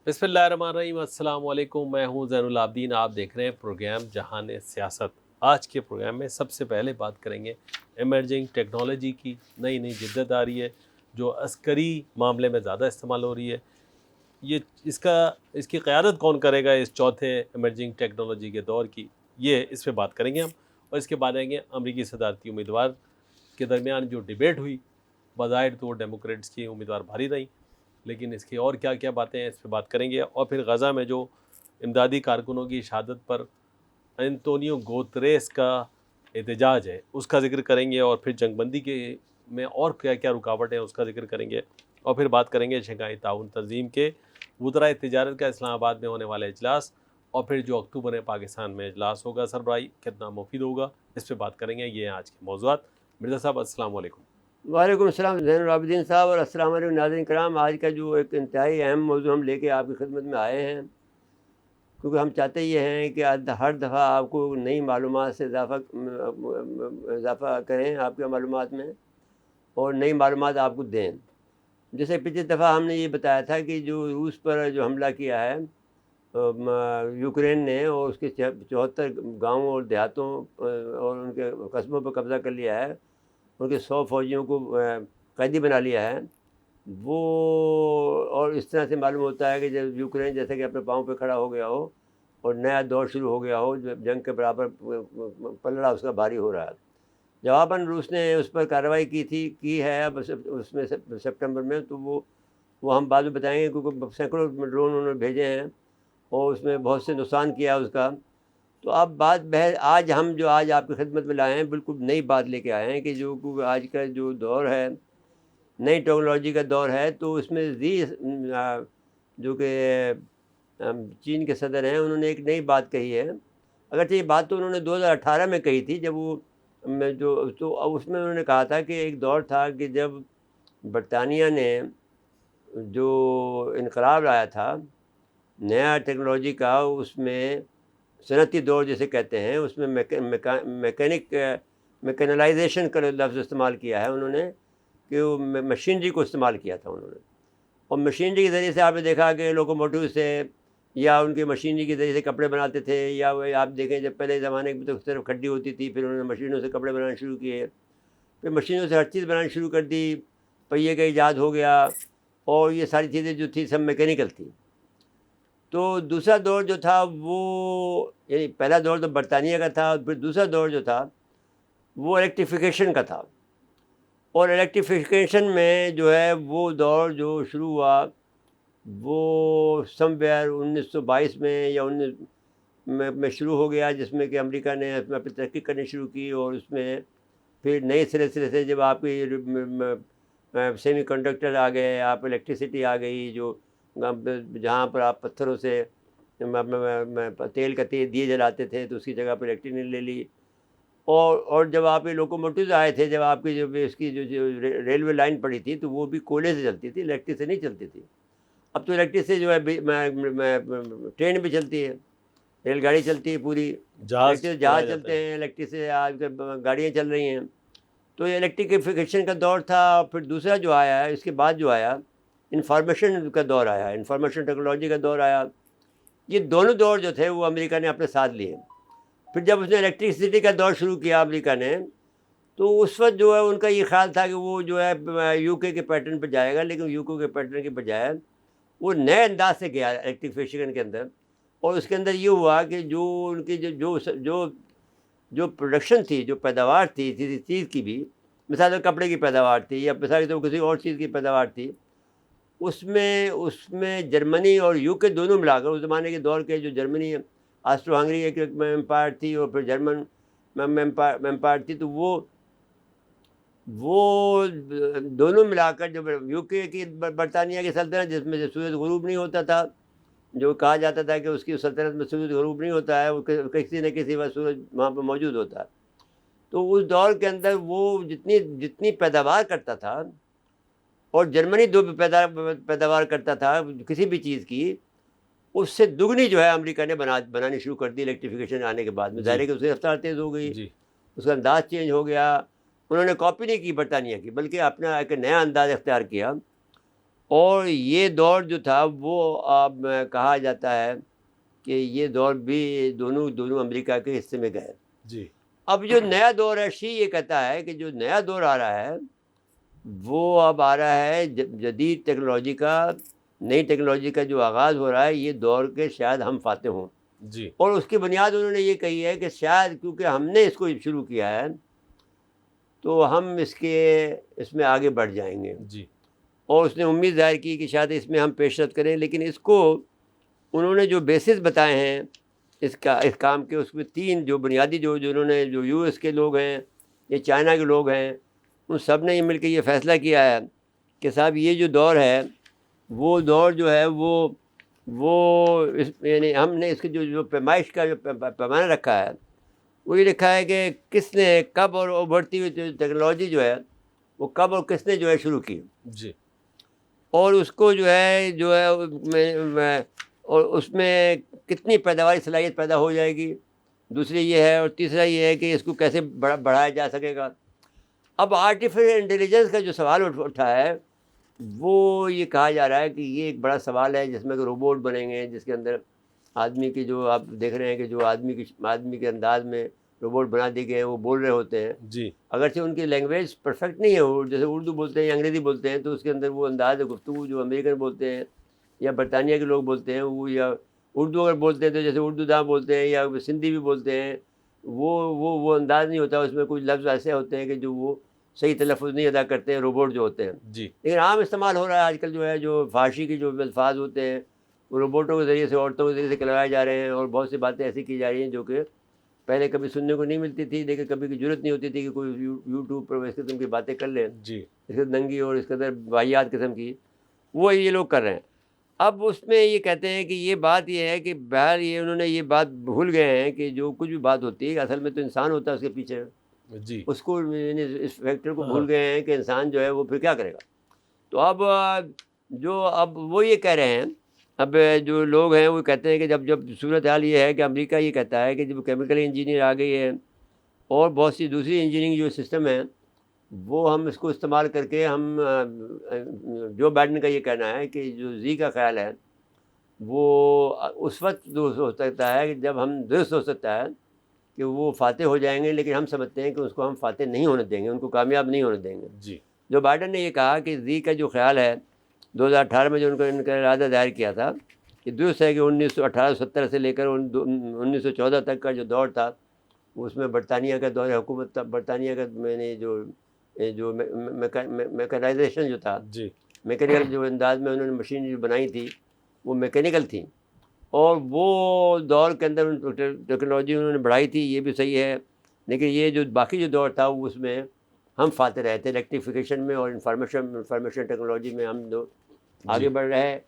بسم اللہ الرحمن الرحیم، السلام علیکم۔ میں ہوں زین العابدین، آپ دیکھ رہے ہیں پروگرام جہان سیاست۔ آج کے پروگرام میں سب سے پہلے بات کریں گے ایمرجنگ ٹیکنالوجی کی۔ نئی جدت آ رہی ہے جو عسکری معاملے میں زیادہ استعمال ہو رہی ہے۔ یہ اس کی قیادت کون کرے گا اس چوتھے ایمرجنگ ٹیکنالوجی کے دور کی، یہ اس پہ بات کریں گے ہم۔ اور اس کے بعد آئیں گے امریکی صدارتی امیدوار کے درمیان جو ڈیبیٹ ہوئی، بظاہر تو ڈیموکریٹس کی امیدوار بھاری رہیں، لیکن اس کی اور کیا کیا باتیں ہیں اس پہ بات کریں گے۔ اور پھر غزہ میں جو امدادی کارکنوں کی شہادت پر انتونیو گوتریس کا احتجاج ہے اس کا ذکر کریں گے، اور پھر جنگ بندی کے میں اور کیا کیا رکاوٹ ہیں اس کا ذکر کریں گے، اور پھر بات کریں گے شنگھائی تعاون تنظیم کے وزرائے تجارت کا اسلام آباد میں ہونے والا اجلاس، اور پھر جو اکتوبر میں پاکستان میں اجلاس ہوگا سربراہی کتنا مفید ہوگا، اس پہ بات کریں گے۔ یہ ہیں آج کے موضوعات۔ مرزا صاحب السلام علیکم۔ وعلیکم السلام زین العابدین صاحب، اور السلام علیکم ناظرین کرام۔ آج کا جو ایک انتہائی اہم موضوع ہم لے کے آپ کی خدمت میں آئے ہیں، کیونکہ ہم چاہتے یہ ہیں کہ ہر دفعہ آپ کو نئی معلومات سے اضافہ کریں آپ کے معلومات میں، اور نئی معلومات آپ کو دیں۔ جیسے پچھلی دفعہ ہم نے یہ بتایا تھا کہ جو روس پر جو حملہ کیا ہے یوکرین نے، اور اس کے 74 گاؤں اور دیہاتوں اور ان کے قصبوں پر قبضہ کر لیا ہے، ان کے 100 فوجیوں کو قیدی بنا لیا ہے وہ، اور اس طرح سے معلوم ہوتا ہے کہ جب یوکرین جیسے کہ اپنے پاؤں پہ کھڑا ہو گیا ہو اور نیا دور شروع ہو گیا ہو، جنگ کے برابر پلڑا اس کا بھاری ہو رہا ہے۔ جواباً روس نے اس پر کارروائی کی ہے اب اس میں سپٹمبر میں، تو وہ ہم بعد میں بتائیں گے، کیونکہ سینکڑوں ڈرون انہوں نے بھیجے ہیں اور اس میں بہت سے نقصان کیا اس کا۔ تو اب آج آپ کی خدمت میں لائے ہیں، بالکل نئی بات لے کے آئے ہیں کہ جو آج کا جو دور ہے، نئی ٹیکنالوجی کا دور ہے، تو اس میں جو کہ چین کے صدر ہیں، انہوں نے ایک نئی بات کہی ہے۔ اگرچہ یہ بات تو انہوں نے 2018 میں کہی تھی، جب تو اس میں انہوں نے کہا تھا کہ ایک دور تھا کہ جب برطانیہ نے جو انقلاب لایا تھا نیا ٹیکنالوجی کا، اس میں صنعتی دور جسے کہتے ہیں، اس میں میکینلائزیشن کا لفظ استعمال کیا ہے انہوں نے، کہ وہ مشینری کو استعمال کیا تھا انہوں نے، اور مشینری کے ذریعے سے آپ نے دیکھا کہ لوکوموٹیو سے یا ان کی مشینری کے ذریعے سے کپڑے بناتے تھے، یا وہ آپ دیکھیں جب پہلے زمانے میں تو صرف کھڈی ہوتی تھی، پھر انہوں نے مشینوں سے کپڑے بنانا شروع کیے، پھر مشینوں سے ہر چیز بنانی شروع کر دی، پہیے کا ایجاد ہو گیا، اور یہ ساری چیزیں جو تھی سب میکینیکل تھی۔ تو دوسرا دور جو تھا وہ، یعنی پہلا دور تو برطانیہ کا تھا، پھر دوسرا دور جو تھا وہ الیکٹریفیکیشن کا تھا، اور الیکٹریفیکیشن میں جو ہے وہ دور جو شروع ہوا وہ سم ویئر 1922 میں یا 19 میں شروع ہو گیا، جس میں کہ امریکہ نے اس میں اپنی ترقی کرنی شروع کی، اور اس میں پھر نئے سلسلے سے جب آپ کی سیمی کنڈکٹر آ گئے، آپ الیکٹریسٹی آ گئی، جو جہاں پر آپ پتھروں سے تیل کا دیے جلاتے تھے تو اس کی جگہ پر الیکٹرک نے لے لی، اور جب آپ کے لوکوموٹیوز آئے تھے، جب آپ کی جو اس کی جو ریلوے لائن پڑی تھی تو وہ بھی کوئلے سے چلتی تھی، الیکٹرک سے نہیں چلتی تھی۔ اب تو الیکٹرک سے جو ہے ٹرین بھی چلتی ہے، ریل گاڑی چلتی ہے، پوری جہاز چلتے ہیں، الیکٹرک سے آج گاڑیاں چل رہی ہیں۔ تو یہ الیکٹریفیکیشن کا دور تھا۔ پھر دوسرا جو آیا ہے اس کے بعد جو آیا انفارمیشن کا دور آیا، انفارمیشن ٹیکنالوجی کا دور آیا۔ یہ دونوں دور جو تھے وہ امریکہ نے اپنے ساتھ لیے۔ پھر جب اس نے الیکٹریسٹی کا دور شروع کیا امریکہ نے، تو اس وقت جو ہے ان کا یہ خیال تھا کہ وہ جو ہے یو کے پیٹرن پہ جائے گا، لیکن یو کے پیٹرن کے بجائے وہ نئے انداز سے گیا الیکٹریفیکیشن کے اندر، اور اس کے اندر یہ ہوا کہ جو ان کی جو پروڈکشن تھی، جو پیداوار تھی کسی چیز کی بھی، مثال کپڑے کی پیداوار تھی یا مثال تو کسی اور چیز کی پیداوار تھی، اس میں جرمنی اور یو کے دونوں ملا کر، اس زمانے کے دور کے جو جرمنی آسٹرو ہنگری ایک امپائر تھی، اور پھر جرمن امپائر تھی، تو وہ دونوں ملا کر جب یو کے کی برطانیہ کی سلطنت، جس میں سے سورج غروب نہیں ہوتا تھا، جو کہا جاتا تھا کہ اس کی سلطنت میں سورج غروب نہیں ہوتا ہے، وہ کسی نہ کسی وقت سورج وہاں پہ موجود ہوتا ہے۔ تو اس دور کے اندر وہ جتنی پیداوار کرتا تھا، اور جرمنی پیداوار کرتا تھا کسی بھی چیز کی، اس سے دگنی جو ہے امریکہ نے بنانی شروع کر دی الیکٹریفیکیشن آنے کے بعد میں۔ ظاہر ہے کہ اس کی رفتار تیز ہو گئی، اس کا انداز چینج ہو گیا۔ انہوں نے کاپی نہیں کی برطانیہ کی، بلکہ اپنا ایک نیا انداز اختیار کیا، اور یہ دور جو تھا وہ اب کہا جاتا ہے کہ یہ دور بھی دونوں امریکہ کے حصے میں گئے. جی. اب جو نیا دور ہے، شی یہ کہتا ہے کہ جو نیا دور آ رہا ہے وہ اب آ رہا ہے جدید ٹیکنالوجی کا، نئی ٹیکنالوجی کا جو آغاز ہو رہا ہے، یہ دور کے شاید ہم فاتح ہوں. جی. اور اس کی بنیاد انہوں نے یہ کہی ہے کہ شاید کیونکہ ہم نے اس کو شروع کیا ہے تو ہم اس میں آگے بڑھ جائیں گے. جی. اور اس نے امید ظاہر کی کہ شاید اس میں ہم پیش رفت کریں. لیکن اس کو انہوں نے جو بیسس بتائے ہیں اس کام کے، اس میں 3 جو بنیادی جو انہوں نے، جو یو ایس کے لوگ ہیں یا چائنا کے لوگ ہیں، ان سب نے یہ مل کے یہ فیصلہ کیا ہے کہ صاحب یہ جو دور ہے وہ دور جو ہے وہ یعنی ہم نے اس کی جو پیمائش کا جو پیمانہ رکھا ہے وہ یہ لکھا ہے کہ کس نے کب، اور ابھرتی ہوئی ٹیکنالوجی جو ہے وہ کب اور کس نے جو ہے شروع کی. جی. اور اس کو جو ہے اور اس میں کتنی پیداواری صلاحیت پیدا ہو جائے گی، دوسری یہ ہے، اور تیسرا یہ ہے کہ اس کو کیسے بڑھایا جا سکے گا. اب آرٹیفیشل انٹیلیجنس کا جو سوال اٹھا ہے وہ یہ کہا جا رہا ہے کہ یہ ایک بڑا سوال ہے جس میں کہ روبوٹ بنیں گے، جس کے اندر آدمی کی، جو آپ دیکھ رہے ہیں کہ جو آدمی کے انداز میں روبوٹ بنا دیے گئے ہیں، وہ بول رہے ہوتے ہیں. جی. اگرچہ ان کی لینگویج پرفیکٹ نہیں ہے، جیسے اردو بولتے ہیں یا انگریزی بولتے ہیں، تو اس کے اندر وہ انداز گفتگو جو امریکن بولتے ہیں یا برطانیہ کے لوگ بولتے ہیں، وہ یا اردو اگر بولتے ہیں تو جیسے اردو داں بولتے ہیں یا سندھی بھی بولتے ہیں، وہ انداز نہیں ہوتا. اس میں کچھ لفظ ایسے ہوتے ہیں کہ جو وہ صحیح تلفظ نہیں ادا کرتے ہیں، روبوٹ جو ہوتے ہیں. جی. لیکن عام استعمال ہو رہا ہے آج کل جو ہے، جو فارسی کے جو الفاظ ہوتے ہیں وہ روبوٹوں کے ذریعے سے، عورتوں کے ذریعے سے کہلوائے جا رہے ہیں. اور بہت سی باتیں ایسی کی جا رہی ہیں جو کہ پہلے کبھی سننے کو نہیں ملتی تھی، لیکن کبھی کی ضرورت نہیں ہوتی تھی کہ کوئی یوٹیوب پر اس قسم کی باتیں کر لیں. جی. اس قدر ننگی اور اس قدر واحیات قسم کی وہ یہ لوگ کر رہے ہیں. اب اس میں یہ کہتے ہیں کہ یہ بات یہ ہے کہ بہر یہ انہوں نے یہ بات بھول گئے ہیں کہ جو کچھ بھی بات ہوتی ہے اصل میں تو انسان ہوتا ہے اس کے پیچھے. جی. اس کو یعنی اس فیکٹر کو بھول گئے ہیں کہ انسان جو ہے وہ پھر کیا کرے گا. تو اب وہ یہ کہہ رہے ہیں، اب جو لوگ ہیں وہ کہتے ہیں کہ جب صورت حال یہ ہے کہ امریکہ یہ کہتا ہے کہ جب کیمیکل انجینئر آ گئی ہے اور بہت سی دوسری انجینئرنگ جو سسٹم ہے وہ ہم اس کو استعمال کر کے ہم جو بائیڈن کا یہ کہنا ہے کہ جو زی کا خیال ہے وہ اس وقت درست ہو سکتا ہے کہ جب ہم درست ہو سکتا ہے کہ وہ فاتح ہو جائیں گے. لیکن ہم سمجھتے ہیں کہ اس کو ہم فاتح نہیں ہونے دیں گے، ان کو کامیاب نہیں ہونے دیں گے. جی. جو بائیڈن نے یہ کہا کہ زی کا جو خیال ہے 2018 میں جو ان کا ارادہ ظاہر کیا تھا کہ درست ہے کہ 1870 سے لے کر 1914 تک کا جو دور تھا اس میں برطانیہ کا دور حکومت تھا. برطانیہ کا میں نے جو میکانائزیشن جو تھا، جی. میکینیکل جو انداز میں انہوں نے مشین جو بنائی تھی وہ میکینیکل تھی. اور وہ دور کے اندر ٹیکنالوجی انہوں نے بڑھائی تھی، یہ بھی صحیح ہے. لیکن یہ جو باقی جو دور تھا اس میں ہم فاتح رہے تھے، الیکٹریفیکیشن میں اور انفارمیشن ٹیکنالوجی میں ہم لوگ آگے بڑھ رہے ہیں.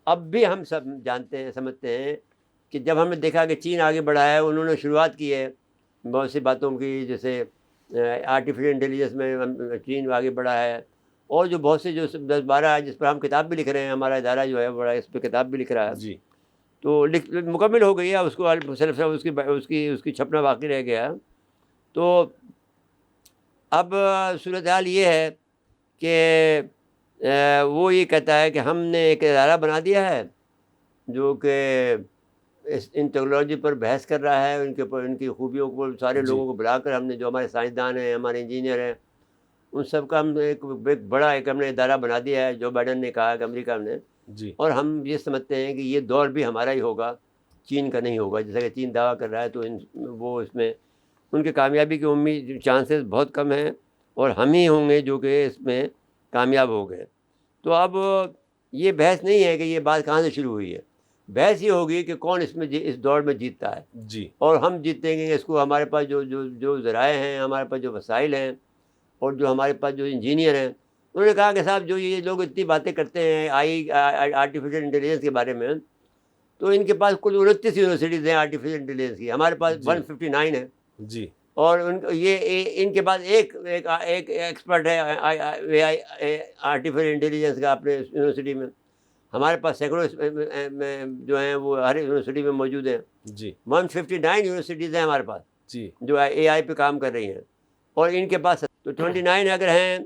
اب بھی ہم سب جانتے ہیں، سمجھتے ہیں کہ جب ہم نے دیکھا کہ چین آگے بڑھا ہے، انہوں نے شروعات کی ہے بہت سی باتوں کی، جیسے آرٹیفیشل انٹیلیجنس میں چین آگے بڑھا ہے. اور جو بہت سے جو 10-12 ہے جس پر ہم کتاب بھی لکھ رہے ہیں، ہمارا ادارہ جو ہے بڑا اس پہ کتاب بھی لکھ رہا ہے. جی. تو مکمل ہو گئی ہے، اس کو صرف اس کی چھپنا باقی رہ گیا. تو اب صورتحال یہ ہے کہ وہ یہ کہتا ہے کہ ہم نے ایک ادارہ بنا دیا ہے جو کہ ان ٹیکنالوجی پر بحث کر رہا ہے، ان کی خوبیوں کو سارے لوگوں کو بلا کر ہم نے، جو ہمارے سائنسدان ہیں، ہمارے انجینئر ہیں، ان سب کا ہم ایک بڑا ہم نے ادارہ بنا دیا ہے. جو بائیڈن نے کہا کہ امریکہ نے. جی. اور ہم یہ سمجھتے ہیں کہ یہ دور بھی ہمارا ہی ہوگا، چین کا نہیں ہوگا. جیسا کہ چین دعویٰ کر رہا ہے تو وہ اس میں ان کے کامیابی کی امید چانسز بہت کم ہیں، اور ہم ہی ہوں گے جو کہ اس میں کامیاب ہو گئے. تو اب یہ بحث نہیں ہے کہ یہ بات کہاں سے شروع ہوئی ہے، بحث یہ ہوگی کہ کون اس دور میں جیتتا ہے. جی. اور ہم جیتیں گے اس کو، ہمارے پاس جو ذرائع ہیں، ہمارے پاس جو وسائل ہیں، اور جو ہمارے پاس جو انجینئر ہیں. انہوں نے کہا کہ صاحب جو یہ لوگ اتنی باتیں کرتے ہیں آرٹیفیشل انٹیلیجنس کے بارے میں، تو ان کے پاس کل 29 یونیورسٹیز ہیں آرٹیفیشل انٹیلیجنس کی، ہمارے پاس 159 ہے. جی. اور ان کے پاس ایک ایکسپرٹ ہے آرٹیفیشل انٹیلیجنس کا اپنے یونیورسٹی میں. ہمارے پاس سینکڑوں جو ہیں وہ ہر یونیورسٹی میں موجود ہیں. جی. 159 یونیورسٹیز ہیں ہمارے پاس جی. جو اے آئی پہ کام کر رہی ہیں. اور ان کے پاس تو 29 اگر ہیں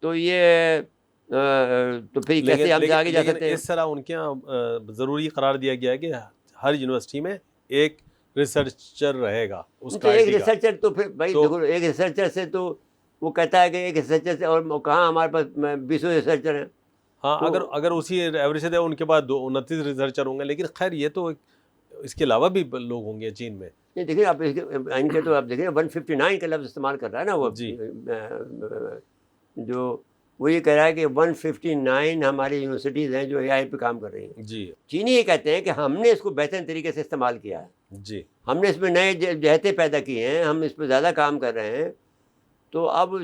تو یہ تو پھر کیسے ہم سے آگے جا سکتے ہیں؟ اس طرح ان کے یہاں ضروری قرار دیا گیا ہے کہ ہر یونیورسٹی میں ایک ریسرچر رہے گا اس تو ایک کا ریسرچر تو پھر بھائی دیکھو، ایک ریسرچر سے تو وہ کہتا ہے کہ ایک ریسرچر سے، اور کہاں ہمارے پاس 20 ریسرچر ہیں. ہاں اگر اسی ایوریج سے ان کے بعد 29 ریسرچر ہوں گے، لیکن خیر یہ تو اس کے علاوہ بھی لوگ ہوں گے چین میں. نہیں دیکھیں آپ ان کے تو آپ دیکھیں 159 کا لفظ استعمال کر رہا ہے نا وہ جی جو وہ یہ کہہ رہا ہے کہ 159 ہماری یونیورسٹیز ہیں جو اے آئی پہ کام کر رہی ہیں. جی چینی یہ کہتے ہیں کہ ہم نے اس کو بہترین طریقے سے استعمال کیا ہے، جی ہم نے اس میں نئے جہتیں پیدا کی ہیں، ہم اس پہ زیادہ کام کر رہے ہیں. تو اب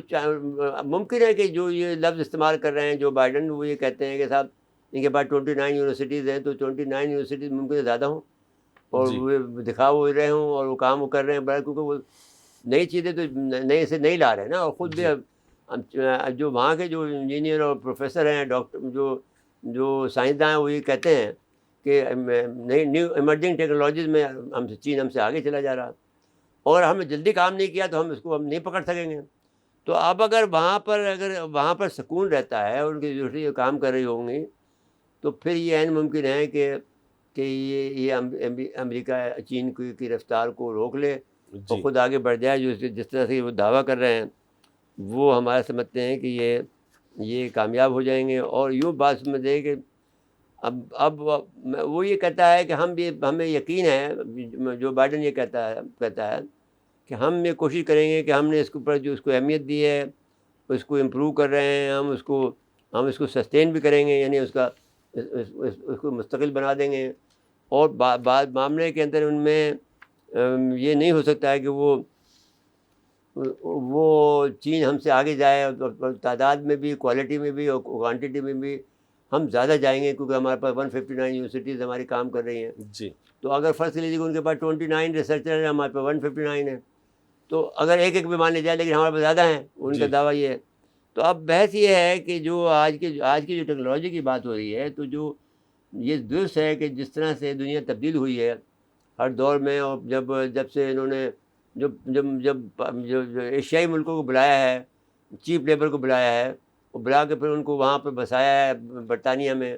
ممکن ہے کہ جو یہ لفظ استعمال کر رہے ہیں جو بائیڈن، وہ یہ کہتے ہیں کہ صاحب ان کے پاس 29 یونیورسٹیز ہیں، تو 29 یونیورسٹیز ممکن ہے زیادہ ہوں اور جی وہ دکھا وہ رہے ہوں اور وہ کام وہ کر رہے ہیں بڑا، کیونکہ وہ نئی چیزیں تو نئے سے نہیں لا رہے ہیں نا. اور خود بھی جو وہاں کے جو انجینئر اور پروفیسر ہیں، ڈاکٹر، جو سائنسداں ہیں، وہ یہ کہتے ہیں کہ نئی نیو ایمرجنگ ٹیکنالوجیز میں چین ہم سے آگے چلا جا رہا، اور ہم نے جلدی کام نہیں کیا تو ہم نہیں پکڑ سکیں گے. تو اب اگر وہاں پر سکون رہتا ہے اور ان کی یونیورسٹی کام کر رہی ہوں گی، تو پھر یہ عین ممکن ہے کہ یہ امریکہ چین کی رفتار کو روک لے اور خود آگے بڑھ جائے. جس طرح سے وہ دعویٰ کر رہے ہیں وہ ہمارا سمجھتے ہیں کہ یہ کامیاب ہو جائیں گے. اور یوں بات سمجھے کہ اب وہ یہ کہتا ہے کہ ہمیں یقین ہے، جو بائیڈن یہ کہتا ہے کہ ہم یہ کوشش کریں گے کہ ہم نے اس کے اوپر جو اس کو اہمیت دی ہے اس کو امپروو کر رہے ہیں، ہم اس کو سسٹین بھی کریں گے، یعنی اس کو مستقل بنا دیں گے. اور بعض معاملے کے اندر ان میں یہ نہیں ہو سکتا ہے کہ وہ چین ہم سے آگے جائے، اور تعداد میں بھی، کوالٹی میں بھی اور کوانٹٹی میں بھی ہم زیادہ جائیں گے، کیونکہ ہمارے پاس 159 یونیورسٹیز ہماری کام کر رہی ہیں. جی تو اگر فرض کر لیجیے کہ ان کے پاس 29 ریسرچر ہیں، ہمارے پاس 159 ہیں، تو اگر ایک بھی مان لیا جائے، لیکن ہمارے پاس زیادہ ہیں، ان کا دعویٰ یہ ہے. تو اب بحث یہ ہے کہ جو آج کی جو ٹیکنالوجی کی بات ہو رہی ہے، تو جو یہ درست ہے کہ جس طرح سے دنیا تبدیل ہوئی ہے ہر دور میں، اور جب سے انہوں نے جو ایشیائی ملکوں کو بلایا ہے، چیپ لیبر کو بلایا ہے، وہ بلا کے پھر ان کو وہاں پہ بسایا ہے برطانیہ میں،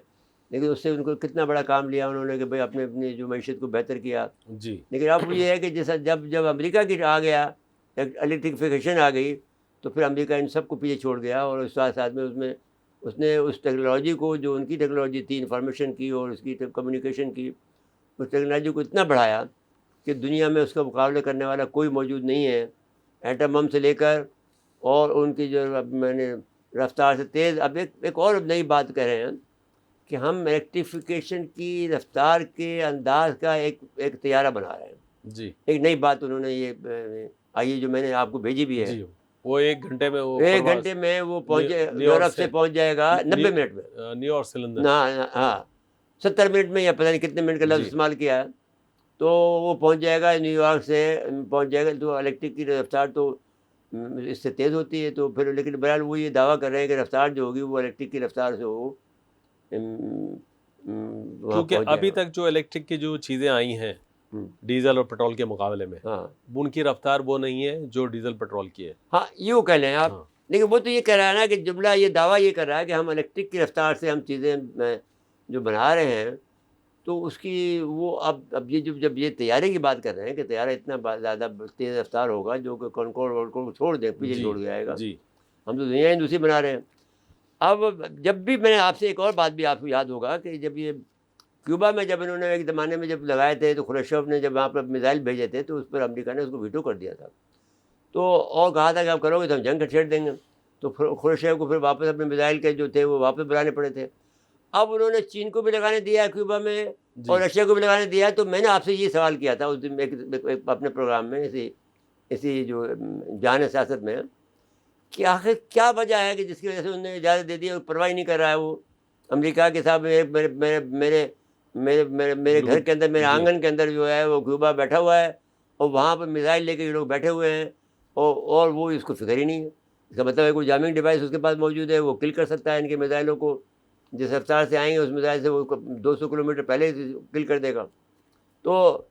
لیکن اس سے ان کو کتنا بڑا کام لیا انہوں نے کہ بھائی اپنی جو معیشت کو بہتر کیا. جی لیکن اب یہ ہے کہ جیسا جب امریکہ کی آ گیا، الیکٹریفیکیشن آ گئی، تو پھر امریکہ ان سب کو پیچھے چھوڑ گیا. اور اس ساتھ میں اس نے اس ٹیکنالوجی کو، جو ان کی ٹیکنالوجی تھی انفارمیشن کی اور اس کی کمیونیکیشن کی، اس ٹیکنالوجی کو اتنا بڑھایا کہ دنیا میں اس کا مقابلہ کرنے والا کوئی موجود نہیں ہے. ایٹم بم سے لے کر اور ان کی جو میں نے رفتار سے تیز. اب ایک اور نئی بات کہہ رہے ہیں کہ ہم الیکٹریفیکیشن کی رفتار کے انداز کا ایک طیارہ بنا رہے ہیں. جی ایک نئی بات انہوں نے یہ آئیے جو میں نے آپ کو بھیجی بھی ہے. جی وہ 1 گھنٹے میں ایک گھنٹے میں وہ یورپ سے پہنچ جائے گا 90 منٹ میں. نیو یارک سلندر، ہاں 70 منٹ میں، یا پتہ نہیں کتنے منٹ کا لفظ استعمال کیا ہے. تو وہ پہنچ جائے گا نیو یارک سے پہنچ جائے گا. تو الیکٹرک کی رفتار تو اس سے تیز ہوتی ہے. تو پھر لیکن بہرحال وہ یہ دعویٰ کر رہے ہیں کہ رفتار جو ہوگی وہ الیکٹرک کی رفتار سے ہو. کیونکہ ابھی تک جو الیکٹرک کی جو چیزیں آئی ہیں ڈیزل اور پیٹرول کے مقابلے میں، ان کی رفتار وہ نہیں ہے جو ڈیزل پیٹرول کی ہے. ہاں یوں کہہ لیں آپ. لیکن وہ تو یہ کہہ رہا ہے نا کہ جملہ یہ دعویٰ یہ کر رہا ہے کہ ہم الیکٹرک کی رفتار سے ہم چیزیں جو بنا رہے ہیں. تو اس کی وہ اب یہ جب یہ طیارے کی بات کر رہے ہیں کہ طیارہ اتنا زیادہ تیز رفتار ہوگا جو کہ کنکور کو چھوڑ دے، پیچھے چھوڑ جائے گا. ہم تو دنیا ہندوسی بنا رہے ہیں. اب جب بھی میں نے آپ سے ایک اور بات بھی آپ کو یاد ہوگا کہ جب یہ کیوبا میں جب انہوں نے ایک زمانے میں جب لگائے تھے، تو خروشچوف نے جب وہاں پر میزائل بھیجے تھے، تو اس پر امریکہ نے اس کو ویٹو کر دیا تھا. تو اور کہا تھا کہ آپ کرو گے تو ہم جنگ چھیڑ دیں گے. تو خروشچوف کو پھر واپس اپنے میزائل کے جو تھے وہ واپس بلانے پڑے تھے. اب انہوں نے چین کو بھی لگانے دیا کیوبا میں اور رشیا کو بھی لگانے دیا. تو میں نے آپ سے یہ سوال کیا تھا اس دن اپنے پروگرام میں، اسی جو جہان سیاست میں، کہ آخر کیا وجہ ہے کہ جس کی وجہ سے انہوں نے اجازت دے دی اور پرواہ نہیں کر رہا ہے وہ امریکہ کے صاحب. میرے گھر کے اندر، میرے آنگن کے اندر جو ہے وہ کیوبا بیٹھا ہوا ہے، اور وہاں پر میزائل لے کے یہ لوگ بیٹھے ہوئے ہیں، اور وہ اس کو فکر ہی نہیں ہے. اس کا مطلب ہے کوئی جامنگ ڈیوائس اس کے پاس موجود ہے، وہ کل کر سکتا ہے ان کے میزائلوں کو. جس رفتار سے آئیں گے اس میزائل سے وہ 200 کلومیٹر پہلے کل کر دے گا. تو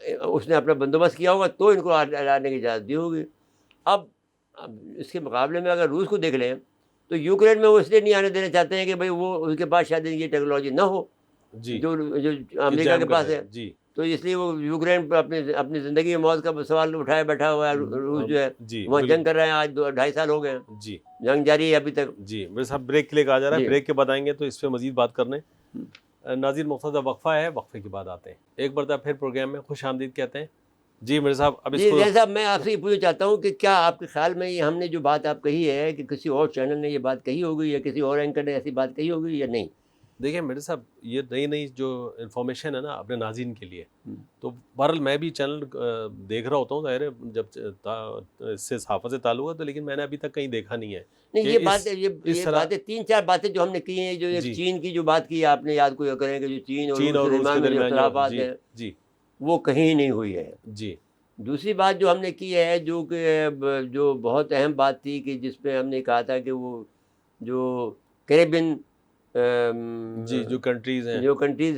اس نے اپنا بندوبست کیا ہوگا تو ان کو لانے کی اجازت دی ہوگی. اب اس کے مقابلے میں اگر روس کو دیکھ لیں تو یوکرین میں وہ اس لیے نہیں آنے دینا چاہتے ہیں کہ بھائی وہ اس کے پاس شاید یہ ٹیکنالوجی نہ ہو جی جو امریکہ کے پاس ہے. جی تو اس لیے وہ یوکرین پر اپنی زندگی موت کا سوال اٹھائے بیٹھا ہوا ہے. روس جو ہے جی وہاں جنگ کر رہے ہیں, آج 2.5 سال ہو گئے ہیں, جی جنگ جاری ہے ابھی تک. جی میرے صاحب بریک کے لیے کہا جا رہا ہے, جی. بریک کے بعد آئیں گے تو اس پہ مزید بات کرنے. ناظرین مختصر وقفہ ہے, وقفے کے بعد آتے ہیں. ایک مرتبہ پھر پروگرام میں خوش آمدید کہتے ہیں. جی میرے صاحب اب اس جی کو زین صاحب, میں آپ سے یہ پوچھنا چاہتا ہوں کہ کیا آپ کے خیال میں یہ ہم نے جو بات آپ کہی ہے کہ کسی اور چینل نے یہ بات کہی ہوگی یا کسی اور اینکر نے ایسی بات کہی ہوگی یا نہیں؟ دیکھیں میرے صاحب, یہ نئی جو انفارمیشن ہے نا اپنے ناظرین کے لیے, تو بہرحال میں بھی چینل دیکھ رہا ہوتا ہوں, ظاہر ہے جب اس سے صحافت سے تعلق ہے تو, لیکن میں نے ابھی تک کہیں دیکھا نہیں ہے. نہیں, یہ باتیں یہ باتیں 3-4 باتیں جو ہم نے کی ہیں, جو ایک چین کی جو بات کی ہے آپ نے, یاد کو کریں کہ جو چین اور روس کے درمیان جو اختلافات ہیں جی وہ کہیں نہیں ہوئی ہے. جی. دوسری بات جو ہم نے کی ہے جو کہ جو بہت اہم بات تھی کہ جس پہ ہم نے کہا تھا کہ وہ جو کیریبین جی جو کنٹریز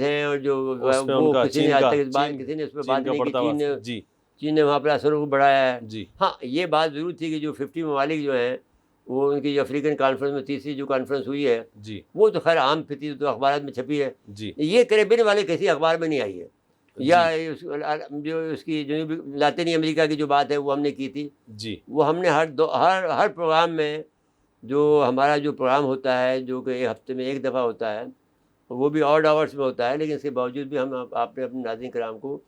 ہیں اور جو وہ کسی نے آج تک کسی نے اس پہ بات نہیں کی. چین نے وہاں پر اثروں کو بڑھایا ہے. جی ہاں, یہ بات ضرور تھی کہ جو 50 ممالک جو ہیں وہ ان کی افریقن کانفرنس میں تیسری جو کانفرنس ہوئی ہے جی وہ تو خیر عام تھی, تو اخبارات میں چھپی ہے. جی یہ کیریبین والے کسی اخبار میں نہیں آئی ہے, یا جو اس کی جنوبی لاطینی امریکہ کی جو بات ہے وہ ہم نے کی تھی. جی وہ ہم نے ہر پروگرام میں, جو ہمارا جو پروگرام ہوتا ہے جو کہ ایک ہفتے میں ایک دفعہ ہوتا ہے, وہ بھی آڈ آورس میں ہوتا ہے, لیکن اس کے باوجود بھی ہم آپ نے اپنے ناظرین کرام کو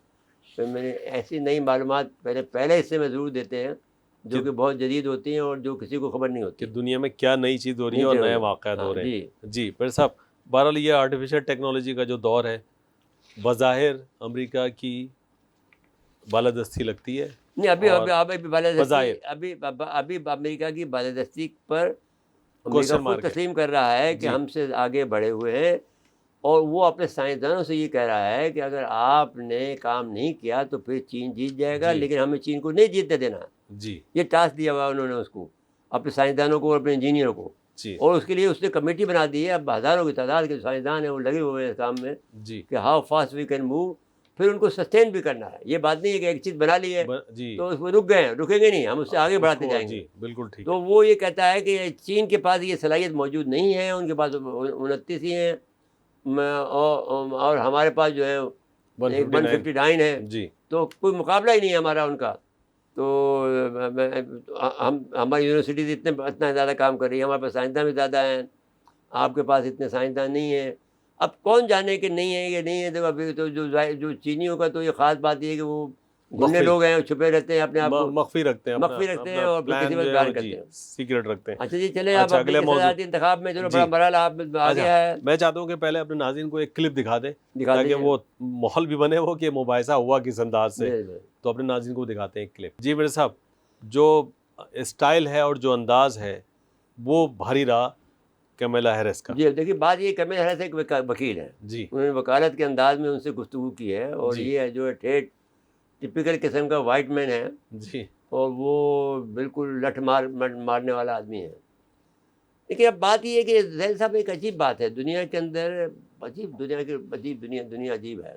میں نے ایسی نئی معلومات پہلے حصے میں ضرور دیتے ہیں جو کہ بہت جدید ہوتی ہیں اور جو کسی کو خبر نہیں ہوتی کہ دنیا میں کیا نئی چیز ہو رہی ہے اور نئے واقعات ہو رہے ہیں. جی پھر صاحب, بہرحال یہ آرٹیفیشل ٹیکنالوجی کا جو دور ہے, بظاہر امریکہ کی بالادستی لگتی ہے. نہیں, ابھی امریکہ کی بالادستی پر امریکہ خود تسلیم کر رہا ہے کہ ہم سے آگے بڑھے ہوئے ہیں, اور وہ اپنے سائنسدانوں سے یہ کہہ رہا ہے کہ اگر آپ نے کام نہیں کیا تو پھر چین جیت جائے گا, لیکن ہمیں چین کو نہیں جیتنے دینا. جی یہ ٹاسک دیا ہوا انہوں نے اس کو, اپنے سائنسدانوں کو اور اپنے انجینئروں کو, اور اس کے لیے اس نے کمیٹی بنا دی ہے. اب ہزاروں کی تعداد کے سائنسدان ہیں وہ لگے ہوئے ہیں اس کام میں کہ how fast we can move. پھر ان کو سسٹین بھی کرنا ہے. یہ بات نہیں ہے کہ ایک چیز بنا لی ہے تو اس میں رک گئے ہیں, رکیں گے نہیں, ہم اس سے آگے بڑھاتے جائیں گے. بالکل ٹھیک. تو وہ یہ کہتا ہے کہ چین کے پاس یہ صلاحیت موجود نہیں ہے, ان کے پاس 29 ہی ہیں, اور ہمارے پاس جو ہے 159 ہے. تو کوئی مقابلہ ہی نہیں ہے ہمارا ان کا. تو ہماری یونیورسٹیز اتنا زیادہ کام کر رہی ہے, ہمارے پاس سائنسداں بھی زیادہ ہیں, آپ کے پاس اتنے سائنسداں نہیں ہیں. اب کون جانے کہ نہیں ہے یہ نہیں ہے. دیکھو ابھی تو جو چینیوں کا تو یہ خاص بات یہ ہے کہ وہ گھننے لوگ ہیں, چھپے رہتے ہیں, اپنے آپ کو مخفی رکھتے ہیں اور کسی وقت بیان کرتے ہیں, سیکرٹ رکھتے ہیں. اچھا جی, چلے آپ اگلے صدارتی انتخاب میں چلو بڑا مرحل آپ آ گیا ہے. میں چاہتا ہوں کہ پہلے اپنے ناظرین کو ایک کلپ دکھا دیں تاکہ وہ ماحول بھی بنے, وہ کہ مباحثہ ہوا کس انداز سے, تو اپنے ناظرین کو دکھاتے ہیں ایک کلپ. جی میرے صاحب, جو اسٹائل ہے اور جو انداز ہے وہ بھاری رہا کمیلا ہیرس کا. جی دیکھیے, بات یہ کمیلا ہیرس ایک وکیل ہے, انہوں نے وکالت کے انداز میں ان سے گفتگو کی ہے, اور یہ جو ہے ٹپیکل قسم کا وائٹ مین ہے جی, اور وہ بالکل لٹھ مارنے والا آدمی ہے. لیکن اب بات یہ ہے کہ زین صاحب ایک عجیب بات ہے دنیا کے اندر, دنیا عجیب ہے.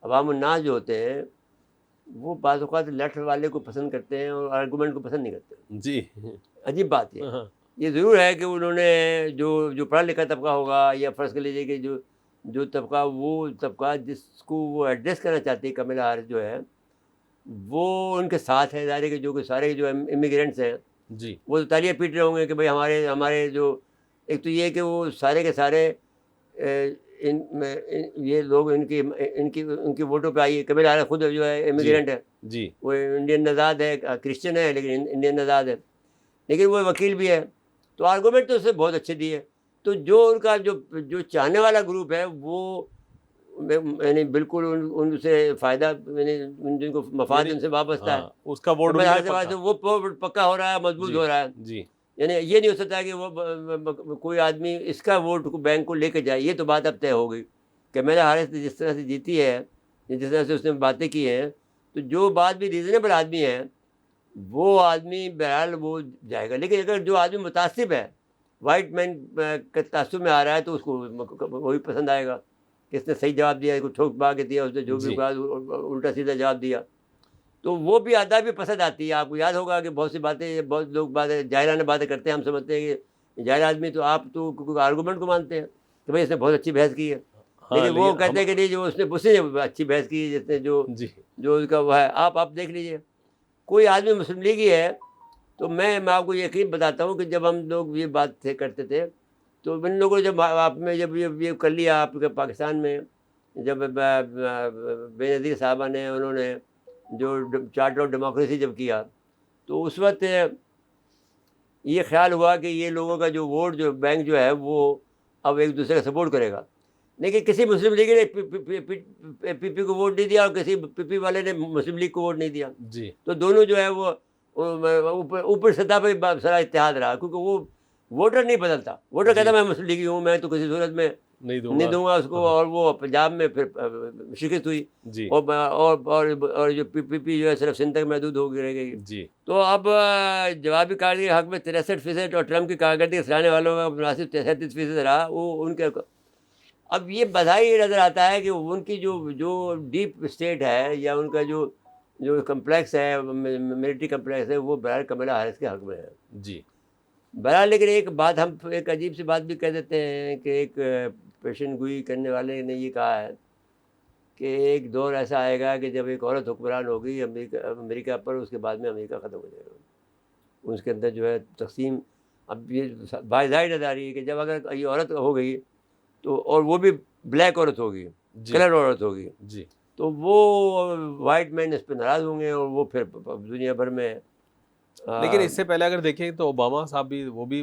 عوام الناس جو ہوتے ہیں وہ بعض اوقات لٹھ والے کو پسند کرتے ہیں اور آرگومنٹ کو پسند نہیں کرتے. جی عجیب بات یہ ضرور ہے کہ انہوں نے جو پڑھا لکھا طبقہ ہوگا, یا فرض کر لیجیے کہ جو طبقہ, وہ طبقہ جس کو وہ ایڈریس کرنا چاہتی ہے کمیلا ہیرس جو ہے, وہ ان کے ساتھ ہے. ظاہر ہے کہ جو کہ سارے جو امیگرینٹس ہیں جی, وہ تو تالیاں پیٹ رہے ہوں گے کہ بھائی ہمارے جو, ایک تو یہ کہ وہ سارے کے سارے یہ لوگ ان کی ووٹوں پہ آئی ہے. کمیلا ہیرس خود جو ہے امیگرینٹ ہے جی, وہ انڈین نژاد ہے, کرسچن ہے لیکن انڈین نژاد ہے, لیکن وہ وکیل بھی ہے. تو آرگومنٹ تو اس سے بہت اچھے دیے. تو جو ان کا جو چاہنے والا گروپ ہے وہ یعنی بالکل ان سے فائدہ, جن کو مفاد ان سے وابستہ ہے, اس کا ووٹ وہ پکا ہو رہا ہے, مضبوط ہو رہا ہے. جی, یعنی یہ نہیں ہو سکتا کہ وہ کوئی آدمی اس کا ووٹ بینک کو لے کے جائے. یہ تو بات اب طے ہو گئی. کمیلا ہیرس جس طرح سے جیتی ہے, جس طرح سے اس نے باتیں کی ہیں, تو جو بات بھی ریزنیبل آدمی ہے وہ آدمی بہرحال وہ جائے گا. لیکن اگر جو آدمی متعصب ہے, وائٹ مین کے تعصب میں آ رہا ہے, تو اس کو وہی پسند آئے گا کہ اس نے صحیح جواب دیا, اس کو ٹھوک پا کے دیا, اس نے جو بھی کہا الٹا سیدھا جواب دیا. تو وہ بھی آدھا بھی پسند آتی ہے. آپ کو یاد ہوگا کہ بہت سی باتیں, بہت لوگ جاہلانہ باتیں کرتے ہیں, ہم سمجھتے ہیں کہ جاہل آدمی تو آپ تو آرگومنٹ کو مانتے ہیں کہ بھائی اس نے بہت اچھی بحث کی ہے، ہاں لیکن وہ کہتے ہیں کہ نہیں جو اس نے اچھی بحث کی جس نے جی جو اس کا وہ ہے. آپ دیکھ لیجئے کوئی آدمی مسلم لیگی ہے تو میں آپ کو یقین بتاتا ہوں کہ جب ہم لوگ یہ بات کرتے تھے تو ان لوگوں نے جب آپ میں جب یہ کر لیا آپ کے پاکستان میں، جب بے نظیر صاحبہ نے انہوں نے جو چارٹر آف ڈیموکریسی جب کیا تو اس وقت یہ خیال ہوا کہ یہ لوگوں کا جو ووٹ جو بینک جو ہے وہ اب ایک دوسرے کا سپورٹ کرے گا، لیکن کسی مسلم لیگ نے پی پی کو ووٹ نہیں دیا اور کسی پی پی والے نے مسلم لیگ کو ووٹ نہیں دیا. جی تو دونوں جو ہے وہ اوپر سطح پہ سارا اتحاد رہا، کیونکہ وہ ووٹر نہیں بدلتا. ووٹر کہتا میں مسلم لیگی ہوں، میں تو کسی صورت میں نہیں نہیں دوں گا اس کو. اور وہ پنجاب میں پھر شکست ہوئی جی اور جو پی پی جو ہے صرف سندھ تک محدود ہو رہ گئی. جی تو اب جوابی کارروائی کے حق میں 63% اور ٹرمپ کی کارکردگی سراہنے والوں کا مناسب 37% رہا. وہ ان کے اب یہ بدھائی یہ نظر آتا ہے کہ ان کی جو ڈیپ اسٹیٹ ہے یا ان کا جو کمپلیکس ہے ملٹری کمپلیکس ہے وہ بہرحال کملا ہیرس کے حق میں ہے. جی بہرحال لیکن ایک بات ہم ایک عجیب سی بات بھی کہہ دیتے ہیں کہ ایک پیشن گوئی کرنے والے نے یہ کہا ہے کہ ایک دور ایسا آئے گا کہ جب ایک عورت حکمران ہوگی امریکہ پر، اس کے بعد میں امریکہ ختم ہو جائے گا. اس کے اندر جو ہے تقسیم اب یہ باظاہر نظر آ رہی ہے کہ جب اگر یہ عورت ہو گئی تو اور وہ بھی بلیک عورت ہوگی، کلر عورت ہوگی، جی تو وہ وائٹ مین اس پہ ناراض ہوں گے اور وہ پھر دنیا بھر میں لیکن اس سے پہلے اگر دیکھیں تو اوباما صاحب بھی وہ بھی